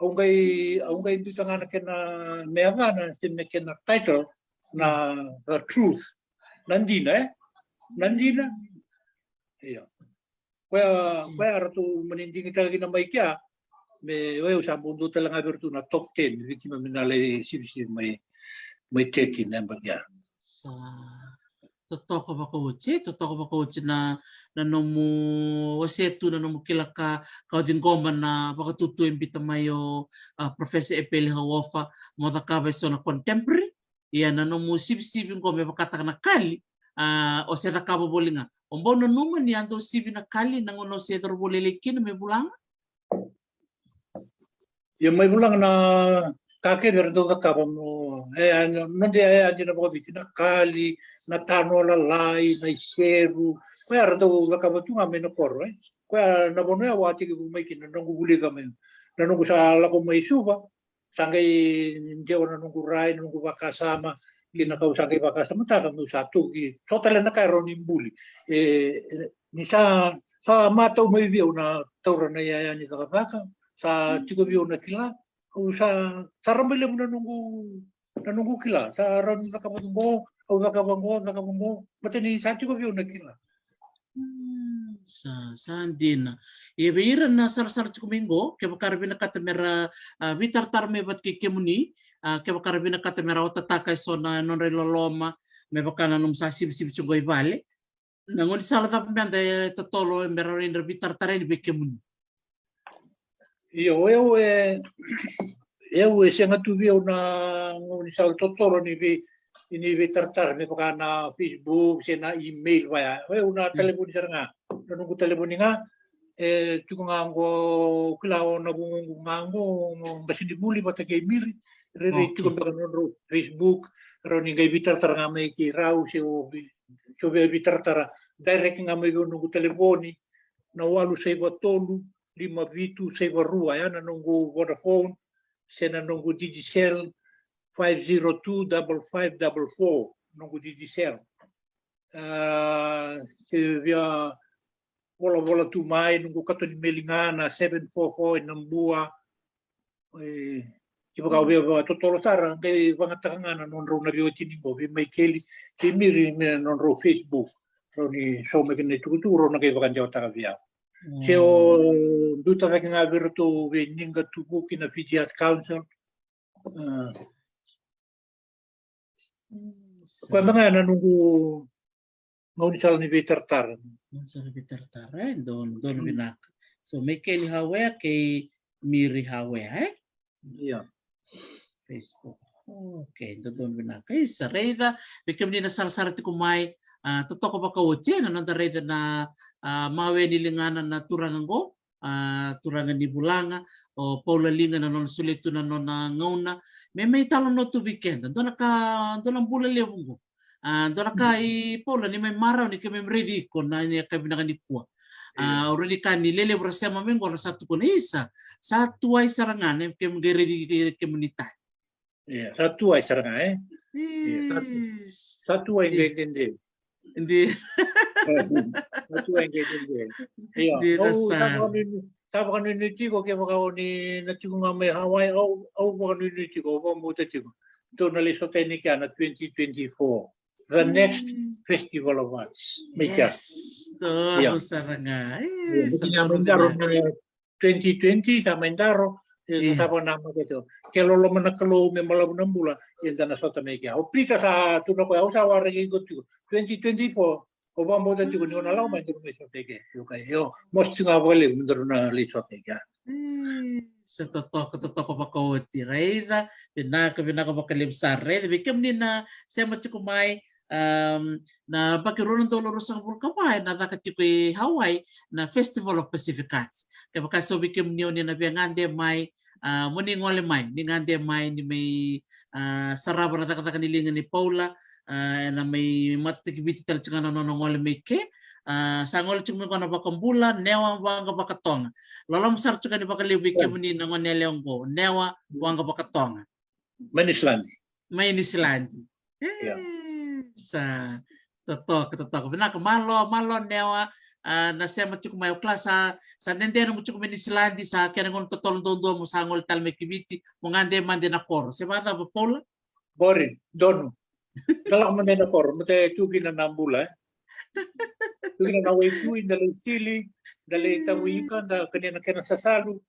Au ngai indo tanga na kena me na se me kena title na the truth. Nandina. Iya. Kaya ratu meninding kita lagi nama ikia me usah mundu telang abertu na top 10 victim menale sibisi mai check-in ya sa totoko bakauci na nomu wasetu na nomu kilaka kau dingoma na bakatutu imbita mayo professor Epeli Hawafa mo takaba so na contemporary ya na nomu sibisi ngome bakata na kali o se takaba bolinga ombo no numa ni anto sibi na kali nang ono se terbolele kin me bulang ya mai bulang na kake der do takaba mo no dia na bobi na kali na tano la lai na seru ko ya do takaba tu ngame no korro ko ya na bono ya wati ki mai kin no nguli ka men na no sa la ko mai suba sangai njewa na nungu rai nungu bakasama kina kau sangai bakasama ta kamu satu ki total na kai ronin buli Ni sa matau mai viu na taura na ia ni kakaka sa tiko viu na kila o sa ramile mo na nunggu kila sa ran na kapango o nakapango mate ni sa tiko viu na kila sa andina e beira na sar minggu ke bakar bina katamera vitar tar me bat ke kemuni ke bakar bina katamera otataka sona non reloloma me bakana num sa sib chungoi vale nangoni sala ta pemenda totolo mera render vitar tar ni be kemuni eu senga tu viu na ngoni sal totoro ni vi tartar me pakana Facebook sena email vaya eu na telepon seranga na nunggu telepon nga tuko ngango kilao na bungu ngango basi di buli bata kay miri re tuko bakano Facebook ro ni gay bitartar nga may ki rau se o chobe bitartar direct nga may nunggu telefoni na walu sa iba tolu 5 vitu sa iba rua ya na nunggu Vodafone sena nunggu Digicel 502-5544 nunggu Digicel se via bola tu mai nunggu kato ni melingana 744 nambua kiba kau via totolo sara kay pangatangana non ro na vio tiningo vi mai keli ke miri non ro Facebook ro ni so me kene tukuturo na kay bakan jawa tara via se o duta ka nga virtu vi ninga tuku kina Fijiat Council ko mga na nunggu Maunisal ni Vitartar. Maunisal ni Vitartar, don binak. So may keli hawe kay miri hawe, Yeah. Facebook. Okay, don binak. Kay sareda, bikem ni nasar-sar ti kumay, totoo ba kawoche na nandareda na mawe nilingana na turangan turangan ni Bulanga o Paula Linga na non sulitu na non ngauna may talo no to weekend do ang bula lewungo do i Paula ni may maraw ni kami ready ko na ni kami nakanikwa already kan ni lele bersama minggu na satu ko na isa satu ay sarangan kami ready komunitas satu ay sarangan satu ay gagende hindi satu ay gagende Sabi ka nuniti ko kaya makaw ni natiko nga may Hawaii au baka nuniti ko ba mo tatiko to na liso teknika na 2024 the next festival of arts yes to saranga sa Mandaro na 2020 sa Mandaro sa nama gitu kalau lo manakalo may malabo ng bula yan na sa tameka o prita sa tuno ko sa waragi ko 2024 o ba mo tatiko ni na lang may sa teke okay yo most nga wala mo na liso teka sa totoo pa ko tiraida pinaka bakalimsar red bikem ni na sa matikumay na bakiroon to loro sa kamay na nakatikoy Hawaii na Festival of Pacific Arts kaya baka so bikem niyo ni na biangande may muni ngole may ni ngande may ni may saraba na takataka nilingan ni Paula na may matatagibiti tal tsaka nanonongol may ke sangol tsaka na bakambula newa wanga bakatonga lolam sar tsaka ni bakalibi ke muni nangon nelengko newa wanga bakatonga Manislandi sa totoo binaka malo newa na siya matsuk mayo klasa sa nendeno matsuk Manislandi sa kenangon totoo dondo mo sangol tal may kibiti mo ngande mande na kor si bata ba Paula borin dono kalau mande na kor mate tugi na nambula tugi na way tu indalay sili dalay tawika da kanina kena sasalu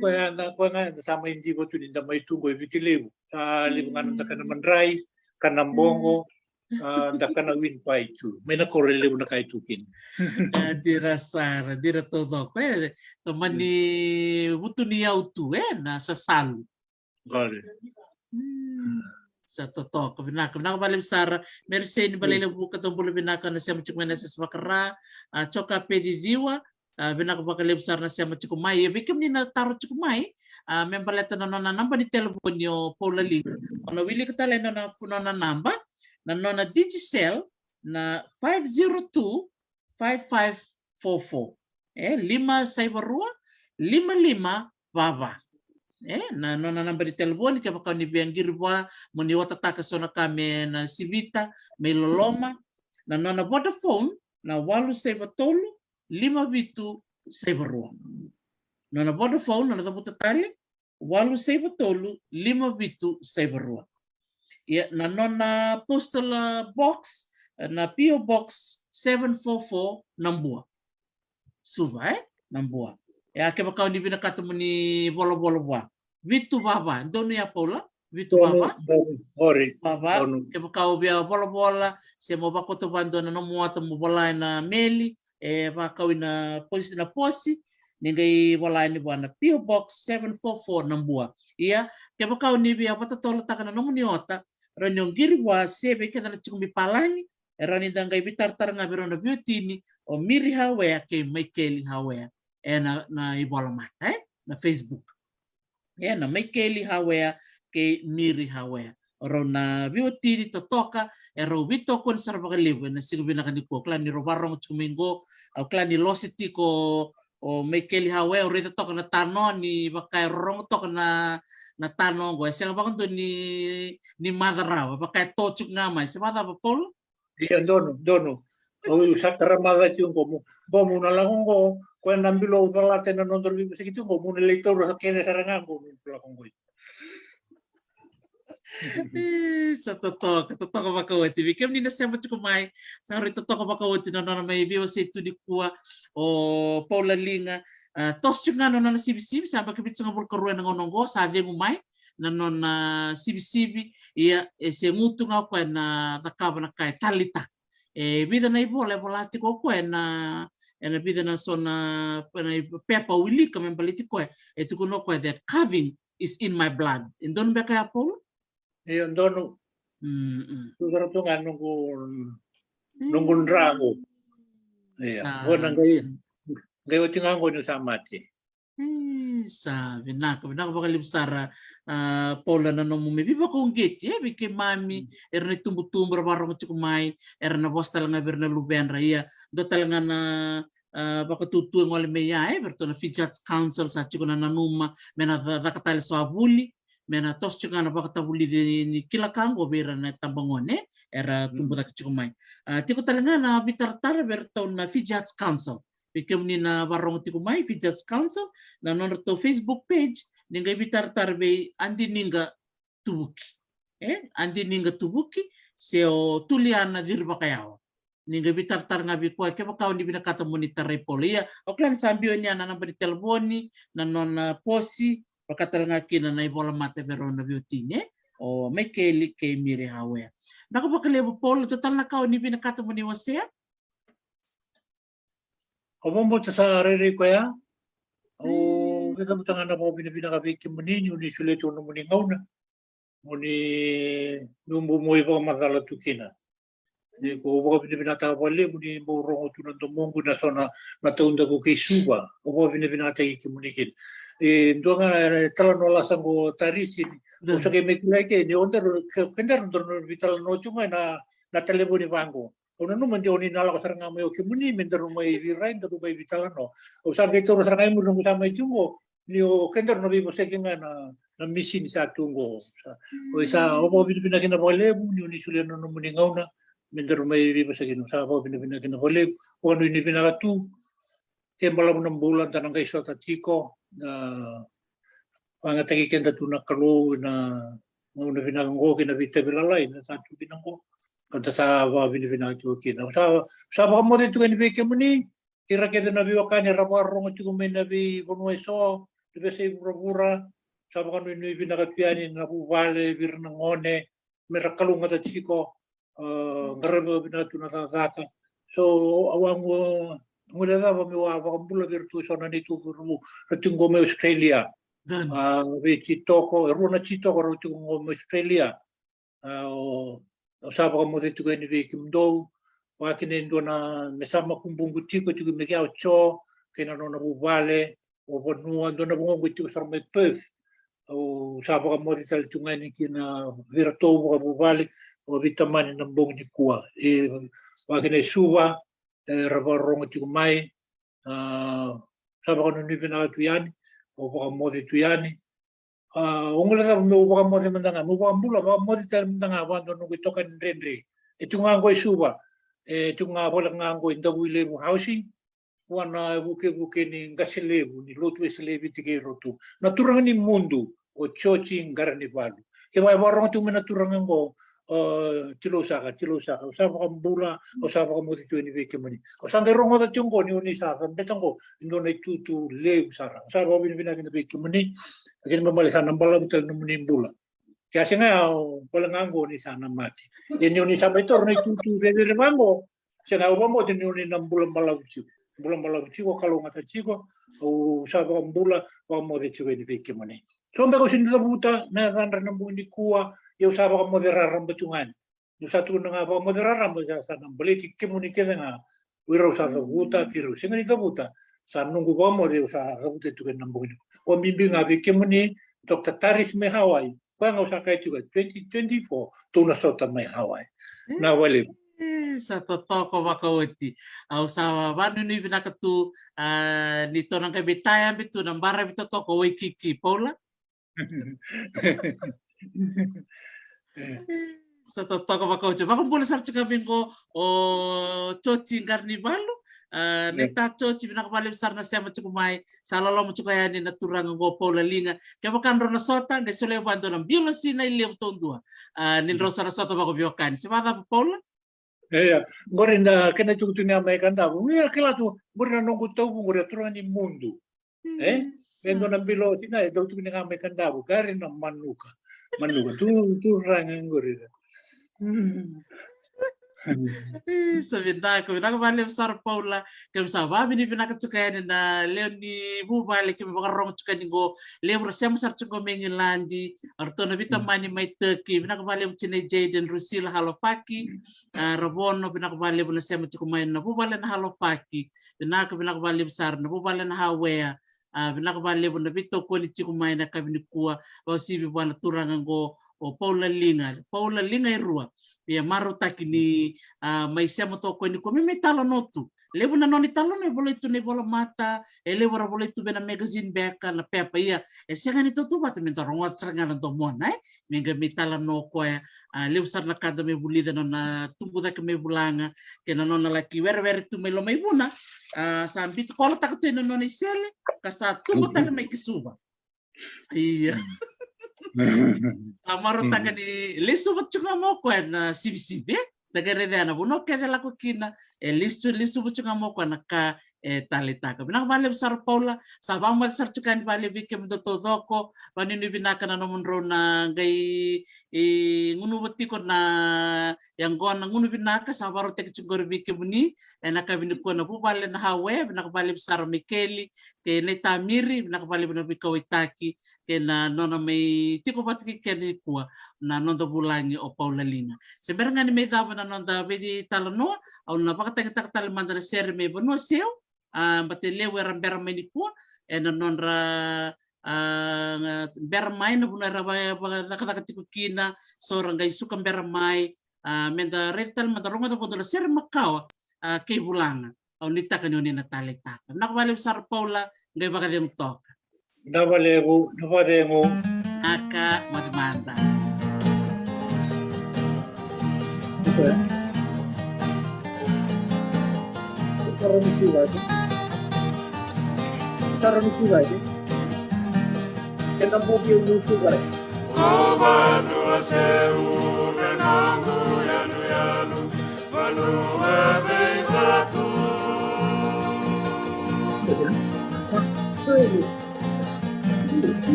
kaya na sama hindi mo tunin da may tugoy bitilew sa libungan da kana mandray kanambongo da kana win pai tu may na korelew na kay tukin dira sara dira todo pwede to mani butu niya utu na sasalu gale sa totoo binaka balim sara merci ni balay buka to bulo binaka na siya machukmena sa bakara choka pedi diwa binaka bakalib sar na siya machukumay bikim ni na taro chukumay membaleta na namba ni telefon yo Paula Lee ono wili ka tala na na namba na nona Digicel na 502-5544 5 cyberua 55 baba na nona namba di telefon kaya baka ni bianggirwa muni watataka sona kami na Sibita may Loloma na nona Vodafone na 873-5272. Na Vodafone na taputa tali 873-5272. Ya na nona postal box na PO Box 744 Nambua. Suva Nambua. Ya ke bakau ni bina kata muni bolo-bolo bua. Vitu baba, donu ya Paula, Vitu baba. Ori. Baba, ke bakau bia bola-bola, se mo bako to bando na no moata mo bola na meli, bakau na posi, ningai bola ni bua na PO Box 744 Nambua. Ia, ke bakau ni bia bata tola takana no muni ota, ranyong giri wa sebe ke na chikumi palangi, rani dangai bitar-tar ngabirona biotini, o miri hawea ke Maikeli hawea. Na ibola mata na Facebook. Na Maikeli hawea ke miri hawea. Ro na biotini totoka ro bito kon sarbagalebo na sigubina kaniko klani robarong chumingo au klani lositi ko o Maikeli hawea ro totoka na tano ni bakai rong toka na tano go sel bakon to ni madara bakai tochuk ngamai semada bapol. Iya dono. O sakara mada tiung como na langongo ko nambilo udala tena nondor bi segitu go mun leitor hakene sarangan go lakongo. Sa totoo makawati bikem ni nasema chukumai sa ri totoo makawati na may bio sa itu di kuwa o Paula Linga tos chunga no na sibisibi sa bakibit sa ngabul karuan ng onongo sa avi ngumai na non sibisibi ia se ngutu nga kwa na takaba na kai talita vida na ibola volati ko kwa na vida na sona pepa wili kama baliti kwa etukuno kwa that carving is in my blood indon ba kaya Paul. Iya dono. Sugara tu kan nunggu ndrago. Iya, gua ngai tingango ni samati. Sabi na bakalim sara Paula na nomu me biba kong geti bike mami erna tumbu-tumbu barong chukumai erna bostal nga berna lubenra ia do talanga na baka tutu ngole meya bertona Fijats Council sa chikuna nanuma mena dakatale so abuli mena tos chukana baka tabuli ni kilakango bera na tambangone era tumbu tak chukumai tiko talanga na bitar-tar bertona Fijats Council bikem ni na barong tikumai Fijats Council na non to Facebook page ninga bitar-tar be andi ninga tubuki seo tuliana virba kayaw ninga bitar-tar nga biko ke bakaw ni binakata monitor repolia o klan sambio ni ana namba di telefoni na non posi bakatal nga kina na ibola mate verona biotine o Maikeli ke miri hawea nakapakalevo polo total na kaw ni binakata moni wasea. Omo sa rere ko ya. O kita butangan na mo binabina ka biki muninyo ni suleto no muni ngauna. Muni numbu mo iba magala tukina. Ni ko bo binabina ta wale muni mo rongo tunan to mongu na sona mataunda ko kay suba. O bo binabina ta iki munikin. Ndonga tala no la sango tarisi. O sa kay mekulay ke ni onda kendar ndor vital no tunga na telefoni bango. Ono no mandi oni nala kasaranga mo ke muni mendar mai virai ndar mai vitalano o sa ke toro saranga mo no sama tungo ni o kendar no bibo sekinga na misi sa tungo o isa o bo bina kina bole ni oni suleno no muni ngauna mendar mai bibo sekinga sa bo bina kina bole o ni bina tu ke malam 6 bulan tanang kay sota tiko na pangatagi kenda tuna kalu na no bina ngo kina vitabilalai na sa tu bina ngo kanta sa bina tu kina sa ba mo dito ni beke muni kira keda na biwa kani rabarong tu kumen na bi bonwe so debe se burabura sa ba kanu ni bina katpiani na buvale birna ngone merakalunga ta chiko ngarabo bina tu na tata so awang ngula da ba mi wa ba mbula virtu so na ni tu furu tingo me Australia vi chitoko runa chitoko ro tingo me Australia o saba mo dito ni vikim do wa kine ndo na mesama kumbungu tiko tiko me kia cho kina no na buvale o bonua ndo na bongo tiko sar me Perth o saba mo dito tunga ni kina virto bo buvale o vitamani na bongo ni kuwa wa kine suwa rabarong tiko mai saba no ni bina tuyani o bo mo dito tuyani ongula ka mo ba mo mandanga mo ba mbula ba mo dita mandanga ba no ko tokan rendre itu ngango suba tunga bola ngango inda level housing wana buke ni ngasilevu ni lotu eslevi tike rotu naturanga ni mundu o chochi ngarani balu ke vai warong tu mena turanga ngo tilo saka usaba kambula usaba kamuti tu ni veke mani usanga rongo da tungo ni uni saka betango indona tu levu sara usaba bina ni veke mani agin mamale sana mbala betal ni mbula kasi nga wala ngango ni sana mati ni uni saba itor ni tu rede bango sanga ubomo ni uni nambula mbala uchi bulan chico kalau ngata chico o saba mbula wa mo de chico ni veke mani sombe ko sin labuta na ganra na buni kuwa yo saba ko moderar rambutungan yo satu nga ba moderar rambu sa na boleti komunike nga wiro sa labuta kiru singa ni labuta sa nunggu ba mo de sa labuta tu na buni o mimbi nga veke mani Dr. Taris me Hawaii pa nga sa kay tu 2024 tu na sota me Hawaii na wale sa totoko wakauti au sa vanu ni vinaka tu ni tonang kay bitaya bitu nambara bito toko Waikiki Paula sa totoko wakauti baka boleh sarci kabingo o chochi karnivalu neta chochi vinaka bale besar na sema chukumai salalo muchukayani na turanga ngo Paula linga kaya bakan rona sota ngai sole bando na biolosi na ile utondua nin rosa na sota bako biokan semada Paula ngore na kena tu tunia mai kanda ngi akela tu ngore na nongo tau ngore turani mundu vendo na bilo tina do tu tunia mai kanda bu kare na manuka tu ranga ngore Sabida ko vinaka bale besar Paula ke bisa babi ni vinaka chukayani na leo ni bu bale ke baka rong chukani go leo resem sar chuko mengilandi artona vita mani mai Turkey vinaka bale uchine Jaden Rusila Halofaki Rabono vinaka bale buna sema chuko mai na bu bale na Halofaki vinaka bale besar na bu bale na Hawea vinaka bale buna vito ko ni chuko mai na kabini kuwa o sibi bana turanga go o Paula Linga irua ya maru takini mai sema toko ni ko me talo notu lebu na noni talo me bolo itu ne bolo mata lebu ra bolo itu bena magazine beka na pepa ia senga ni totu bat me torongot seranga na tomona me ga mitala no ko lebu sar na kada me bulida no na tumbu da ke me bulanga ke na nona laki wer tu me lo mai buna sambi to kola tak tu no noni sele kasa tumbu tak me kisuba iya Amaro taka ni listo bachunga mo ko na CBCB tagarede na buno ke la ko kina listo bachunga mo ko na ka talitaka bina vale besar Paula sabang mal sar chukan vale bikem do todoko paninu binaka na nomunro na gai ngunu bati ko na yang gona ngunu binaka sabaro tek chungor bikem ni na ka binu ko na bu vale na hawe bina vale besar Mikeli ke ne tamiri bina vale bina bikawitaki ke na nona mai tiko patiki ke ni kuwa na nonda bulangi o Paula Linga sebenarnya ni meda na nonda bedi talano au na pakatang talimanda na ser me bono seo batele werambera mai ku na nonra bermai na buna raba nakata kina sorang gai suka bermai menda retal madaronga to kondo ser makawa ke bulanga au nita kanyo ni natale ta nakbale sar Paula ngai bakadem tok navalego aka madmanda Taruh di sini. Kita mau biar lucu kan?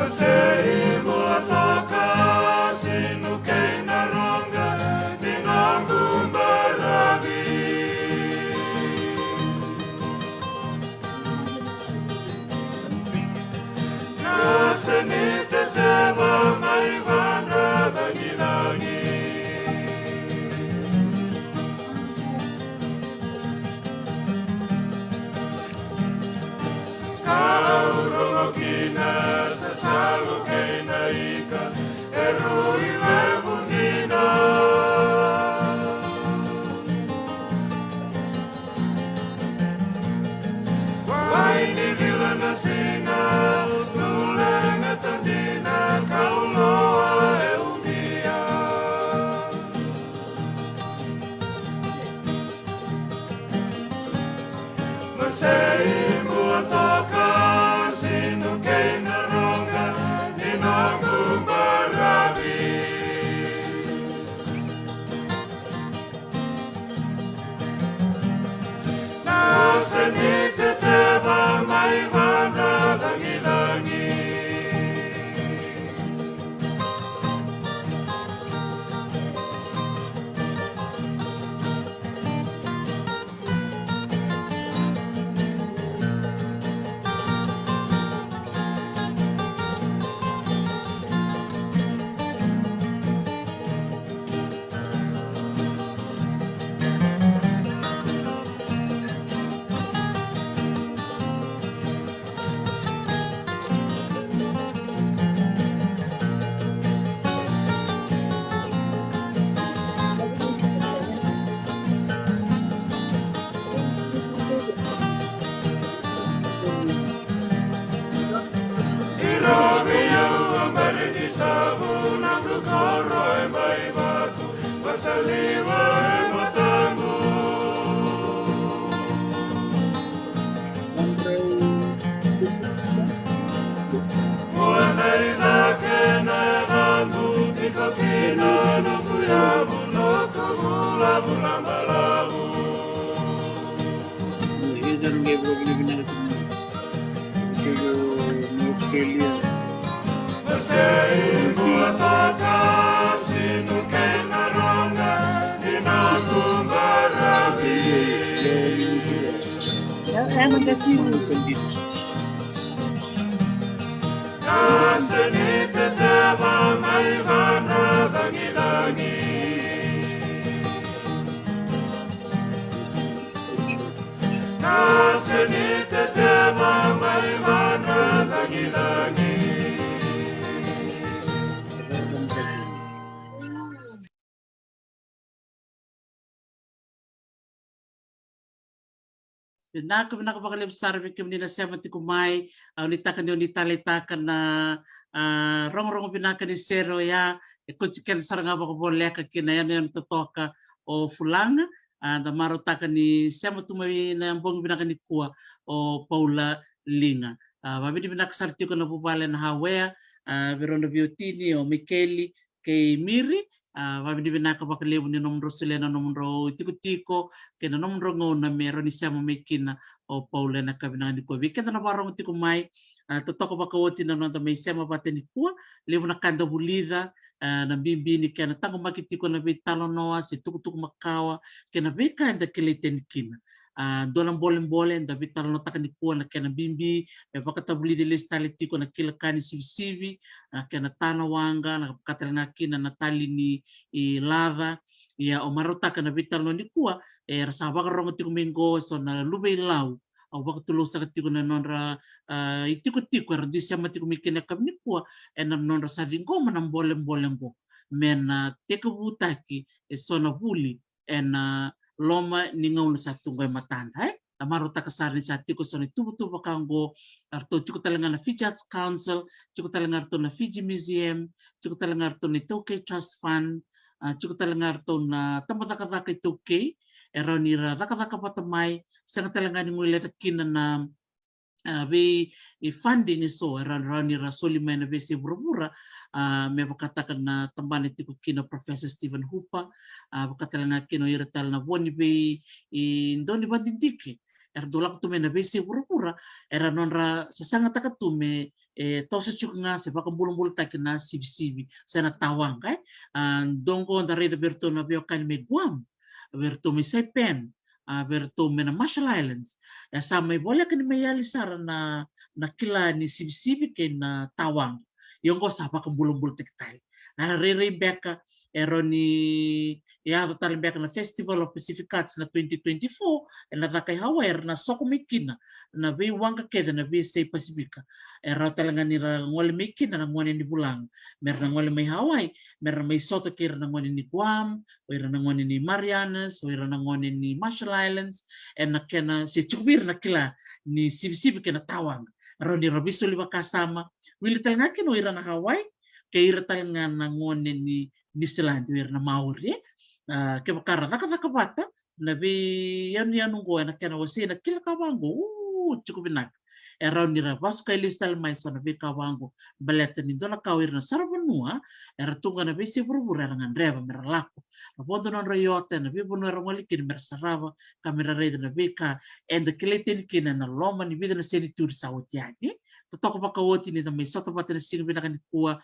Sei boa toca Nako pinakapakalib sarbi kim nila siya matikumay unitakan yung nitalitakan na rong pinakan ni Sero ya kutsikan sarang apa ko boleh ka kinayan yung totoka o fulanga da marutakan ni siya matumay na bong pinakan ni Kuwa o Paula Linga. Babi di pinakasarti ko na pupala na Hawea, Verono Biotini o Mikeli kay Miri. Babi di pinakapakaliw ni nomro sila na nomro tiko-tiko kaya nomro ngayon na meron ni siya mamikina o Paula na kabinangan ni Kuwa. Bikita na parang tiko may totoo ba kawati na nanda may siya mapate ni Kuwa liw na kanda bulida na bimbini kaya na tango makitiko na bitalo noa si tukutuk makawa kaya na bika anda kiliten kina. Dolang bolen da bitalo no takan ni Kuwa na kaya na bimbi may pakatabuli di listali tiko na kilakani sivi kaya na tanawanga na katala kina na tali ni Lava ya o marota na bitalo ni Kuwa rasa baka romo tiko mingo so na lubay law au baka tulo sa tiko na nonra itiko di siya matiko mikina kami ni Kuwa na nonra sa dingo manang bolen bo men teko butaki so na buli loma ningaw na sa tunggay matanda marota kasari sa tiko so ni tubo kango arto chiko talaga na Fiji Arts Council, chiko talaga arto na Fiji Museum, chiko talaga arto ni Tokay Trust Fund, chiko talaga arto na tamataka Tokay eraw ni raka patamay sa talaga ni ngulit kina na be funding iso eraw ni Soliman na besi burubura may pakatakan na tamban iti kino Professor Stephen Hupa pakatalan nga kino iratal na buwan ni be indon ni bandindiki erdolak tume na besi burubura era nonra sasanga takatume tosa chuk nga se baka bulong takin na sibi sa natawang kay dongko na reda berto na biokan me Guam berto me Saipan berto me na Marshall Islands sa may bola kan mayali sara na nakila ni sibi kay na tawang yung ko sa baka bulong takital na re-Rebecca ni talimbiak na Festival of Pacific Arts na 2024 na kay Hawaii na sokumikina na be wangka keda na be say Pacifica talaga ni ngwali mikina na ngwani ni Bulang meron ngwali may Hawaii meron may soto kira na ngwani ni Guam meron na ngwani ni Marianas meron na ngwani ni Marshall Islands na kena si Chukbir na kila ni Sibi kena tawang ron ni Robiso liwa kasama wili talaga kino ira na Hawaii kay ira talaga na ngwani ni New Zealand ira na Maori kaya makara nakabata nabi yan ko na kaya wasi na kila kawango cukup binak around nira vas kay listal may so nabi kawango baleta ni dona kawir na sarabanua era tunga nabi si burbura ngan reba meralako napodo non royote nabi bunu rangwali kin mersarava kamera reda nabi ka and the kileten kin na loma ni bida na senitur sawot yani totoko pa kawoti ni tamay soto pa tinasing binakan Kuwa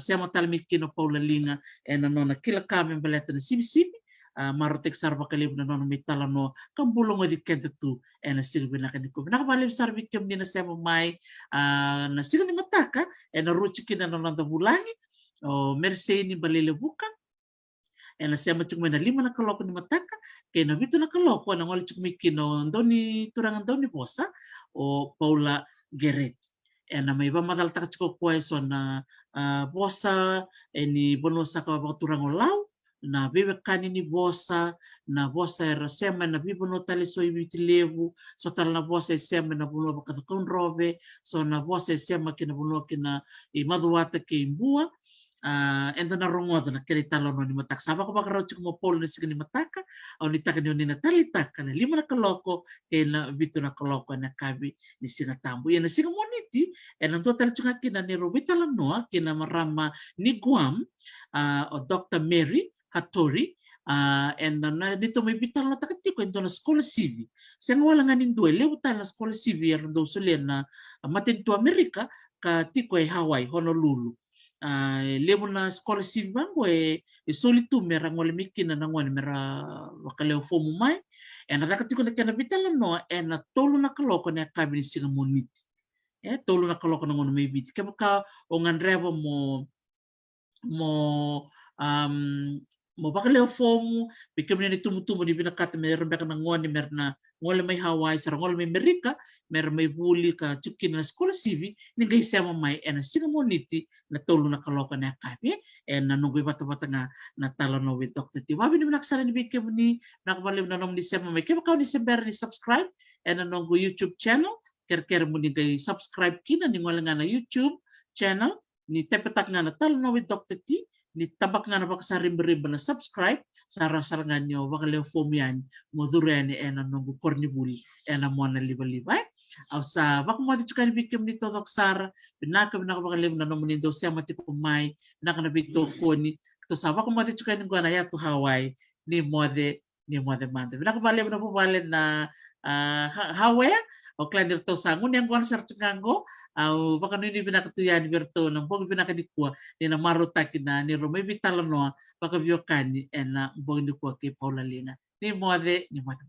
siya matalmi kino Paula Linga na nona kila kami baleta na sibi marotek sarva kalib na nona may talano kambulong edit kenta tu na silbi na kaniko nakabalib sarbi kem ni na siya mamay na sila ni mataka na ruchikin na nona bulangi o merse ni balilebukan na siya macam na 5 na kaloko ni mataka kaya na bito na kaloko na ngoli chukmikino ndoni turangan daw ni bosa o Paula Geret na may iba madal takachiko ko so na bosa ni bonosa ka turang olaw na bibekani ni bosa na bosa era sema na bibono tali so ibitilevu so tal na bosa sema na bono ka robe so na bosa sema kina bono kina imaduata ke imbua enda na rongodo na keritalo no ni matak saba ko bakarauchi mo pol na signi mataka au ni taka ni na talitaka na 5 na kaloko kena bitu na kaloko na kabi ni singa tambu ya na singa moniti na total chunga kina ni robita lanoa kina marama ni Guam o Dr. Mary Hattori na dito may bital na takatiko ito na Skola Sivi siya nga wala nga nindue lewutan na Skola Sivi yaran daw sulian na matin to Amerika ka tiko ay Hawaii Honolulu lemo na scholarship bango e solitu mera ngole mikina na ngone mera wakaleo fomu mai na rakatiko na kana vitala no na tolu na kaloko na kabini singa moniti tolu na kaloko na ngone mai biti kemaka o ngandreva mo bakaleo fomu bikemne ni tumu di binakata me rebeka na ngone merna ngole mai Hawaii sara ngole mai Amerika mer mai buli ka chukin na scholarship ni gai sama mai na singa moniti na tolu na kaloko na kabe na nunggu bata-bata na talo no with Dr. T. Wabi ni naksara ni bikemni nakabale na nom ni sama mai kemaka ni sember ni subscribe na nunggu YouTube channel ker mo ni gai subscribe kina ni ngole nga na YouTube channel ni tepetak nga na talo no with Dr. T ni tabak nga na baka sa rimba na subscribe sa rasarangan nyo bakaleo foam yan mo durene na nunggu kornibuli na mo na liba-liba aw sa baka mo dito kayo bikim nito doksara binaka bakaleo na nomunin daw siya mati kumay binaka na bito ko ni to sa baka mo dito kayo nga na yato Hawaii ni mode mante binaka baleo na po balen na Hawaii o klanir to sa ngun yang kuan sartungango au baka nini binakatuyan berto nang bogi binakadikwa ni na marutaki na ni romay bitalano baka viokani na bogi dikwa ki Paula Lina ni mode mante